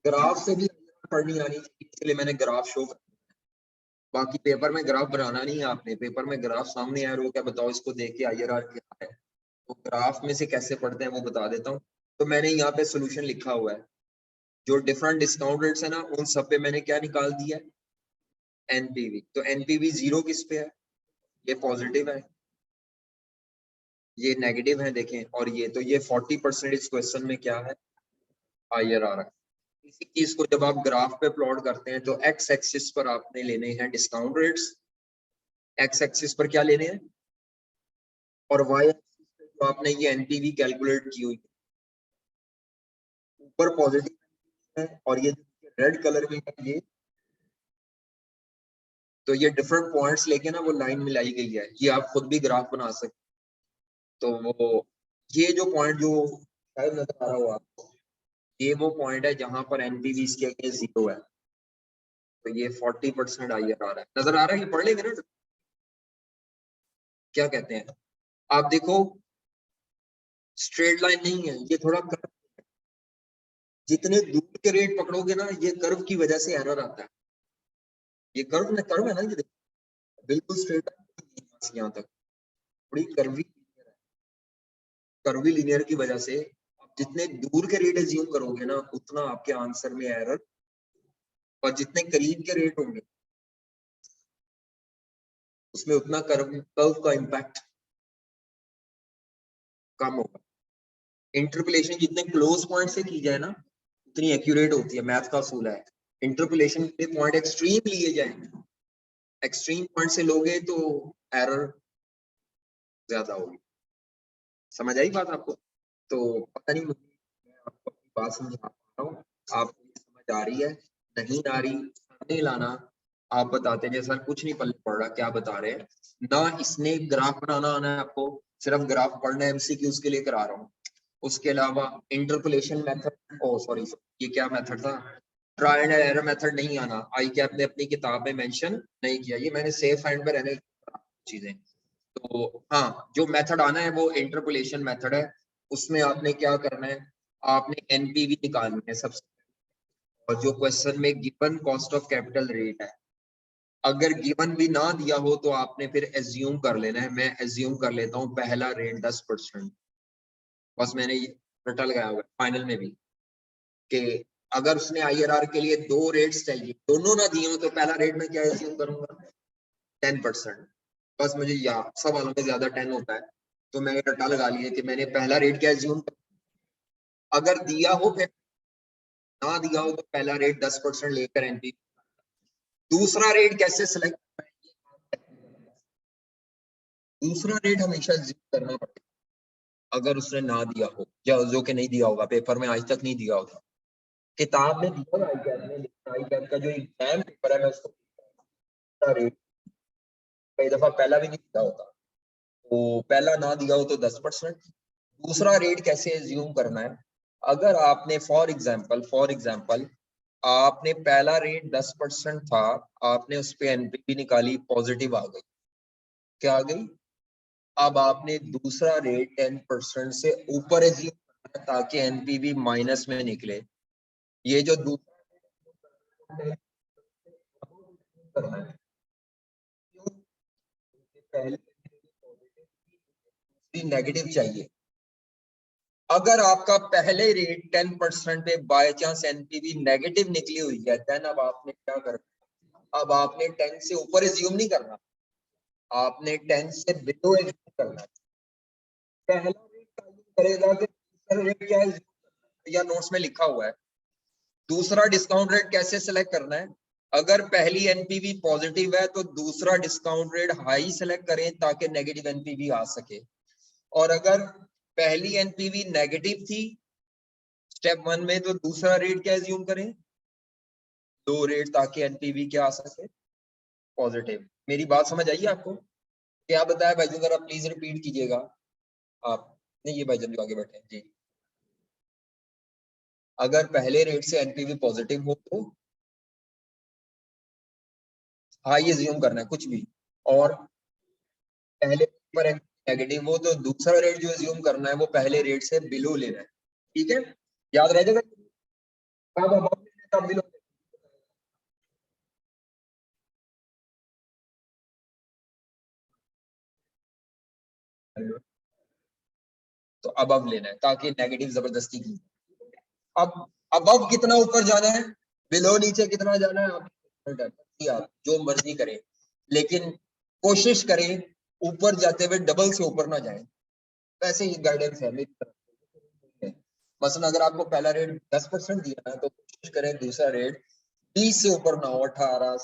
ग्राफ से भी पढ़नी आनी चाहिए, इसलिए मैंने ग्राफ शो कर। बाकी पेपर में ग्राफ बनाना नहीं है आपने, पेपर में ग्राफ सामने आया, क्या बताओ इसको देख के आईआरआर क्या है, तो ग्राफ में से कैसे पढ़ते हैं वो बता देता हूँ। तो मैंने यहाँ पे सोल्यूशन लिखा हुआ है, जो डिफरेंट डिस्काउंट रेट्स है ना, उन सब पे मैंने क्या निकाल दिया है? एनपीवी। तो एनपीवी 0 किस पे है? ये पॉजिटिव है, ये नेगेटिव है, देखें। और ये तो ये 40% इस क्वेश्चन में क्या है? आईआरआर है। इसी चीज को जब आप ग्राफ पे प्लॉट करते हैं तो एक्स एक्सिस पर आपने लेने हैं डिस्काउंट रेट्स, एक्स एक्सिस पर क्या लेने हैं, और वाई एक्सिस पे तो आपने ये एनपीवी कैलकुलेट की हुई है। ऊपर पॉजिटिव है और ये रेड कलर में है ये, तो ये डिफरेंट पॉइंट्स लेके ना वो लाइन मिलाई गई है, ये आप खुद भी ग्राफ बना सकते। तो वो ये जो पॉइंट जो शायद नजर आ रहा हो आपको, ये वो पॉइंट है जहां पर एनपीवी इसके अगेंस्ट 0 है। तो ये 40% आईआरआर है, नजर आ रहा है, ये पढ़ लेंगे ना। क्या कहते हैं, आप देखो स्ट्रेट लाइन नहीं है, ये थोड़ा कर्व। जितने दूर के रेट पकड़ोगे ना, ये कर्व की वजह से एरर आता है। ये कर्व है ना, ये देखो बिल्कुल स्ट्रेट यहाँ तक, थोड़ी कर्वी लीनियर की वजह से आप जितने दूर के रेट एज्यूम करोगे ना, उतना आपके आंसर में एरर, और जितने करीब के रेट होंगे उसमें उतना कर्व का इम्पैक्ट कम होगा। इंटरपोलेशन जितने क्लोज पॉइंट से की जाए ना, उतनी एक्यूरेट होती है, मैथ का असूल है। इंटरपोलेशन के पॉइंट एक्सट्रीम लिए जाए, एक्सट्रीम पॉइंट से लोगे तो एरर ज्यादा होगी। समझ आई बात आपको? तो पता नहीं, मैं आपको अपनी बात समझा पा रहा हूँ, आपको समझ आ रही है, नहीं आ रही नहीं लाना, आप बताते हैं सर कुछ नहीं पल्ले पड़ रहा, क्या बता रहे हैं ना। इसने ग्राफ बनाना आना है आपको, सिर्फ ग्राफ पढ़ना है, एमसीक्यूज के लिए करा रहा हूँ। उसके अलावा इंटरपोलेशन मेथड, ओ सॉरी ये क्या मेथड था, ट्रायल एंड एरर मेथड नहीं आना, आई कैप ने अपनी किताब में मेंशन नहीं किया, ये मैंने सेफ हैंड में रहने चीजें। तो हाँ, जो मेथड आना है वो इंटरपोलेशन मेथड है। उसमें आपने क्या करना है, आपने एनपीवी निकालनी है सबसे, और जो क्वेश्चन में given cost of capital rate है, अगर गिवन भी ना दिया हो तो आपने फिर एज्यूम कर लेना है। मैं एज्यूम कर लेता हूँ पहला रेट 10%, बस मैंने ये रटा लगाया हुआ फाइनल में भी, कि अगर उसने आईआरआर के लिए 2 रेट्स चाहिए, दोनों ना दिए हो, तो पहला रेट में क्या एज्यूम करूंगा, 10%। बस मुझे याद, सब वालों में ज्यादा 10 होता है, तो मैंने रटा लगा लिया कि मैंने पहला रेट क्या एज्यूम, अगर दिया हो फिर, ना दिया हो तो पहला रेट 10% लेकर एनपी। दूसरा रेट कैसे सिलेक्ट, दूसरा रेट हमेशा एज्यूम करना पड़ेगा अगर उसने ना दिया हो, या जो कि नहीं दिया होगा, पेपर में आज तक नहीं दिया होगा, किताब में दिया होगा आई कैप में, लेकिन आई कैप का जो एग्जाम पेपर है मैं उसको रेट कई दफा पहला भी नहीं दिया होता, तो पहला ना दिया हो तो 10%। दूसरा रेट कैसे एज्यूम करना है, अगर आपने फॉर एग्जाम्पल आपने पहला रेट 10% था, आपने उस पर एनपीवी निकाली, पॉजिटिव आ गई, क्या आ गई, अब आपने दूसरा रेट 10% से ऊपर एज्यूम करना है ताकि एनपीवी माइनस में निकले। ये जो दूसरा करना है, पहले नेगेटिव चाहिए। अगर आपका पहले रेट 10% पे बाय चांस एनपीवी नेगेटिव निकली हुई है, देन अब आपने क्या करना, अब आपने 10 से ऊपर एज्यूम नहीं करना, आपने 10 से बिलो एज्यूम करना है। पहला रेट करेगा कि दूसरा रेट क्या है, या नोट्स में लिखा हुआ है। दूसरा डिस्काउंट रेट कैसे सिलेक्ट करना है, अगर पहली एनपीवी पॉजिटिव है तो दूसरा डिस्काउंट रेट हाई सिलेक्ट करें ताकि नेगेटिव एनपीवी आ सके, और अगर पहली एनपीवी नेगेटिव थी स्टेप 1 में, तो दूसरा रेट क्या एज्यूम करें, 2 रेट, ताकि एनपीवी क्या आ सके, पॉजिटिव। मेरी बात समझ आई आपको? क्या बताया भाई, जरा प्लीज रिपीट कीजिएगा आप। नहीं, ये भाईजान जो आगे बैठे हैं जी, अगर पहले रेट से एनपीवी पॉजिटिव हो तो हाई एज्यूम करना है कुछ भी, और पहले पर नेगेटिव हो तो दूसरा रेट जो एज्यूम करना है वो पहले रेट से बिलो लेना है। ठीक है, याद रह जाएगा, कब above लेना है, कब below लेना है। तो अबव लेना है ताकि नेगेटिव जबरदस्ती की। अब अबव कितना ऊपर जाना है, बिलो नीचे कितना जाना है, आप जो मर्जी करें, लेकिन कोशिश करें ऊपर जाते हुए डबल से ऊपर ना जाए। वैसे ही गाइडेंस है मेरी तरफ से। मसलन अगर आपको पहला रेट 10% दिया है तो कोशिश करें दूसरा रेट 20 से ऊपर ना हो, 18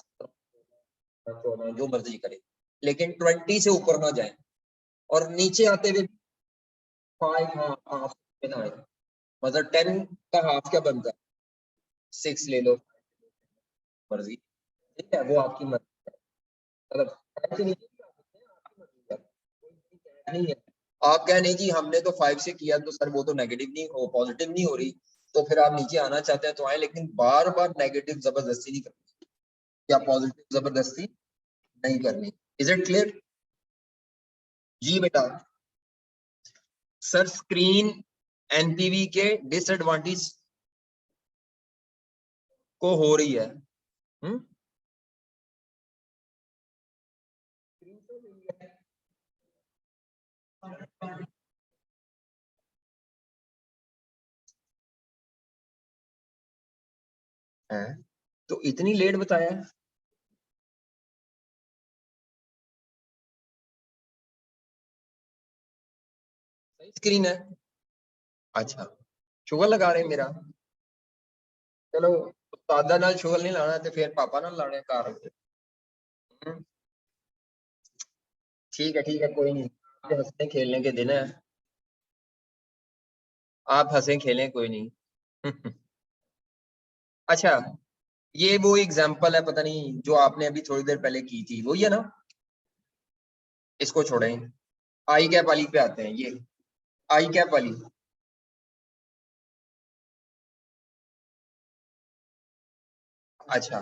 14 जो मर्जी करें, लेकिन 20 से ऊपर ना जाए, और नीचे आते हुए 5 हाँ हाफ में ना आए। मतलब 10 का हाफ क्या बनता है, 6 ले लो, मर्जी, ठीक है, वो आपकी मर्जी है। मतलब 5 से नीचे भी आ सकते हैं, आपकी मर्जी है, नहीं है। आप कह नहीं जी हमने तो 5 से किया तो सर वो तो नेगेटिव नहीं हो, पॉजिटिव नहीं हो रही, तो फिर आप नीचे आना चाहते हैं तो आए, लेकिन बार बार नेगेटिव जबरदस्ती नहीं करनी, या पॉजिटिव जबरदस्ती नहीं करनी। Is it clear? जी बेटा सर स्क्रीन एनपीवी के डिसएडवांटेज को हो रही है। है तो इतनी लेट बताया है? सही स्क्रीन है। अच्छा शुगर लगा रहे हैं मेरा। चलो दादा नाल शुगर नहीं लाना तो फिर पापा नाल लाने कार। ठीक है कोई नहीं। हंसने खेलने के दिन है। आप हंसे खेलें कोई नहीं। अच्छा ये वो एग्जाम्पल है पता नहीं जो आपने अभी थोड़ी देर पहले की थी वही है ना। इसको छोड़ें। आई कैप वाली पे आते हैं। ये आई कैप वाली। अच्छा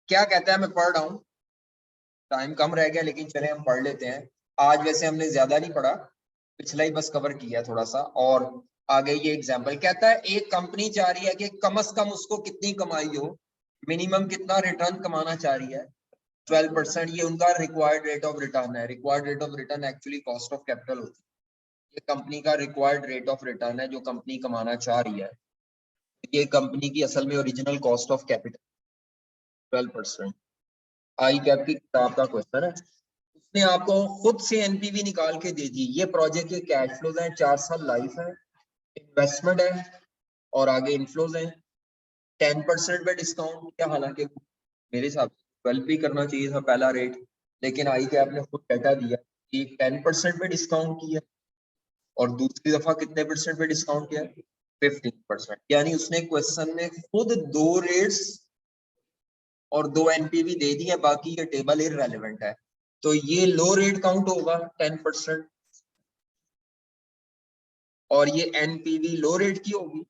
क्या कहता है मैं पढ़ रहा हूँ। टाइम कम रह गया लेकिन चले हम पढ़ लेते हैं। आज वैसे हमने ज्यादा नहीं पढ़ा पिछला ही बस कवर किया थोड़ा सा। और आगे ये एग्जाम्पल कहता है एक कंपनी चाह रही है कि कम से कम उसको कितनी कमाई हो मिनिमम कितना रिटर्न कमाना चाह रही है 12%। ये उनका रिक्वायर्ड रेट ऑफ रिटर्न है। Required rate of return actually cost of capital होती है। ये कंपनी का रिक्वायर्ड रेट ऑफ रिटर्न है जो कंपनी कमाना चाह रही है। ये कंपनी की असल में original cost of capital 12%। I cap की किताब का क्वेश्चन है। उसने आपको खुद से एनपीवी निकाल के दे दी। ये प्रोजेक्ट के कैश फ्लोज हैं 4 साल लाइफ है इन्वेस्टमेंट है और आगे इनफ्लोज है 10% पे डिस्काउंट क्या हालांकि मेरे हिसाब से 12 भी करना चाहिए था पहला रेट। लेकिन आई के आपने खुद डाटा दिया कि 10% पे डिस्काउंट किया और दूसरी दफा कितने परसेंट पे डिस्काउंट किया 15%। यानी उसने क्वेश्चन में खुद 2 रेट्स और 2 एनपीवी दे दी है बाकी ये टेबल इररेलेवेंट है। तो ये लो रेट काउंट होगा 10% और ये एनपीवी लो रेट की होगी।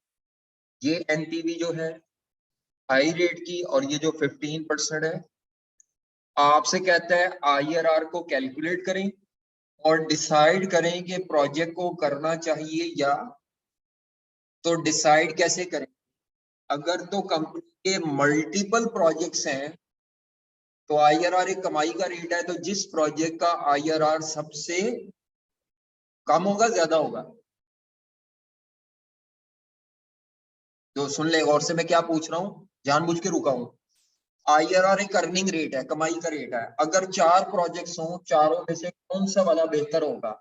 ये एनपीवी जो है हाई रेट की और ये जो 15% है। आपसे कहता है आईआरआर को कैलकुलेट करें और डिसाइड करें कि प्रोजेक्ट को करना चाहिए या। तो डिसाइड कैसे करें अगर तो कंपनी के मल्टीपल प्रोजेक्ट्स हैं तो आईआरआर एक कमाई का रेट है। तो जिस प्रोजेक्ट का आईआरआर सबसे कम होगा ज्यादा होगा। जो सुन ले गौर से मैं क्या पूछ रहा हूँ जानबूझ के रुका हूँ। आईआरआर एक अर्निंग रेट है कमाई का रेट है। अगर 4 प्रोजेक्ट्स हों चारों में से कौन सा वाला बेहतर होगा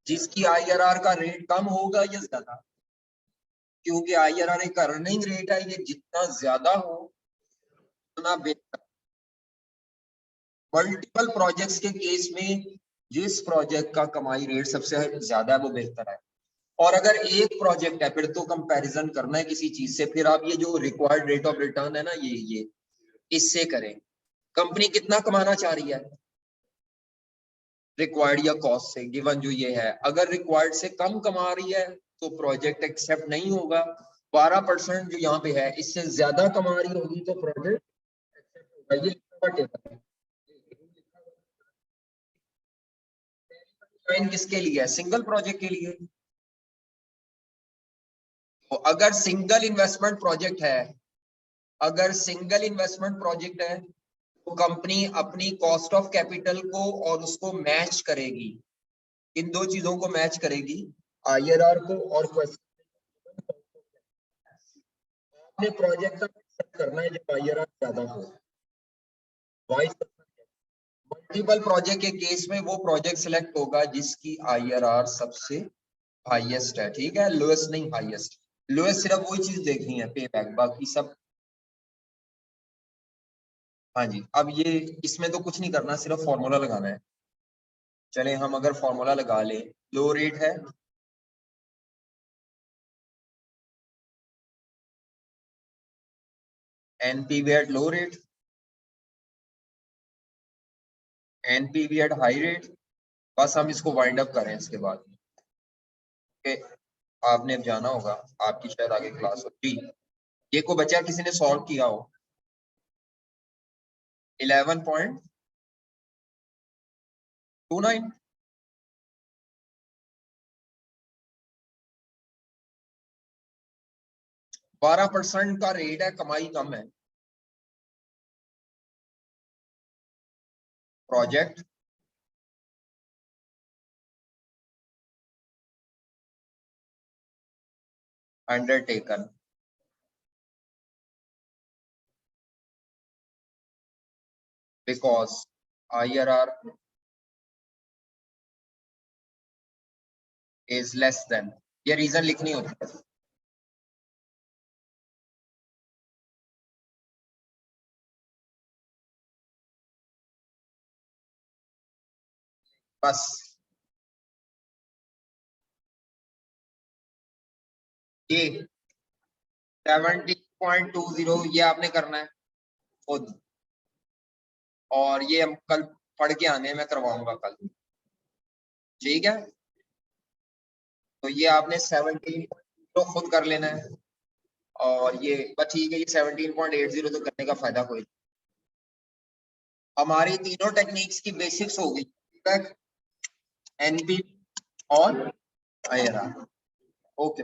जिसकी आईआरआर का रेट कम होगा या ज्यादा। क्योंकि आईआरआर एक अर्निंग रेट है ये जितना ज्यादा हो उतना बेहतर। मल्टीपल प्रोजेक्ट्स के केस में जिस प्रोजेक्ट का कमाई रेट सबसे ज्यादा है वो बेहतर है। और अगर एक प्रोजेक्ट है फिर तो कंपैरिजन करना है किसी चीज से फिर आप ये जो रिक्वायर्ड रेट ऑफ रिटर्न है ना ये इससे करें। कंपनी कितना कमाना चाह रही है रिक्वायर्ड या कॉस्ट से गिवन जो ये है। अगर रिक्वायर्ड से कम कमा रही है तो प्रोजेक्ट एक्सेप्ट नहीं होगा। 12% जो यहाँ पे है इससे ज्यादा कमा रही होगी तो प्रोजेक्ट एक्सेप्ट होगा। ये लिखा हुआ टेबल है। किसके लिए है सिंगल प्रोजेक्ट के लिए। तो अगर सिंगल इन्वेस्टमेंट प्रोजेक्ट है अगर सिंगल इन्वेस्टमेंट प्रोजेक्ट है तो कंपनी अपनी कॉस्ट ऑफ कैपिटल को और उसको मैच करेगी। इन दो चीजों को मैच करेगी आईआरआर को और अपने प्रोजेक्ट का सेट करना है जब आईआरआर ज्यादा हो। वाइस मल्टीपल प्रोजेक्ट के केस में वो प्रोजेक्ट सिलेक्ट होगा जिसकी आईआरआर सबसे हाईएस्ट है। ठीक है लोएस्ट नहीं हाईएस्ट। लोएस्ट सिर्फ वही चीज देखनी है पे बैक बाकी सब। हाँ जी अब ये इसमें तो कुछ नहीं करना सिर्फ फॉर्मूला लगाना है। चले हम अगर फॉर्मूला लगा लें लो रेट है NPV at low rate NPV at high rate. बस हम इसको वाइंड अप करें इसके बाद कि आपने अब जाना होगा आपकी शायद आगे क्लास हो जी। ये को बचा किसी ने सॉल्व किया हो 11 पॉइंट 29 12% का रेट है, कमाई कम है। Project undertaken because IRR is less than, ये रीजन लिखनी होती है। बस ये 70.20 ये आपने करना है खुद, और ये हम कल पढ़ के आने में करवाऊंगा कल, ठीक है। तो ये आपने 17 तो खुद कर लेना है, और ये बस ठीक है, ये 17.80 तो करने का फायदा कोई। हमारी तीनों टेक्निक्स की बेसिक्स हो गई तक, NPV और IRR। ओके।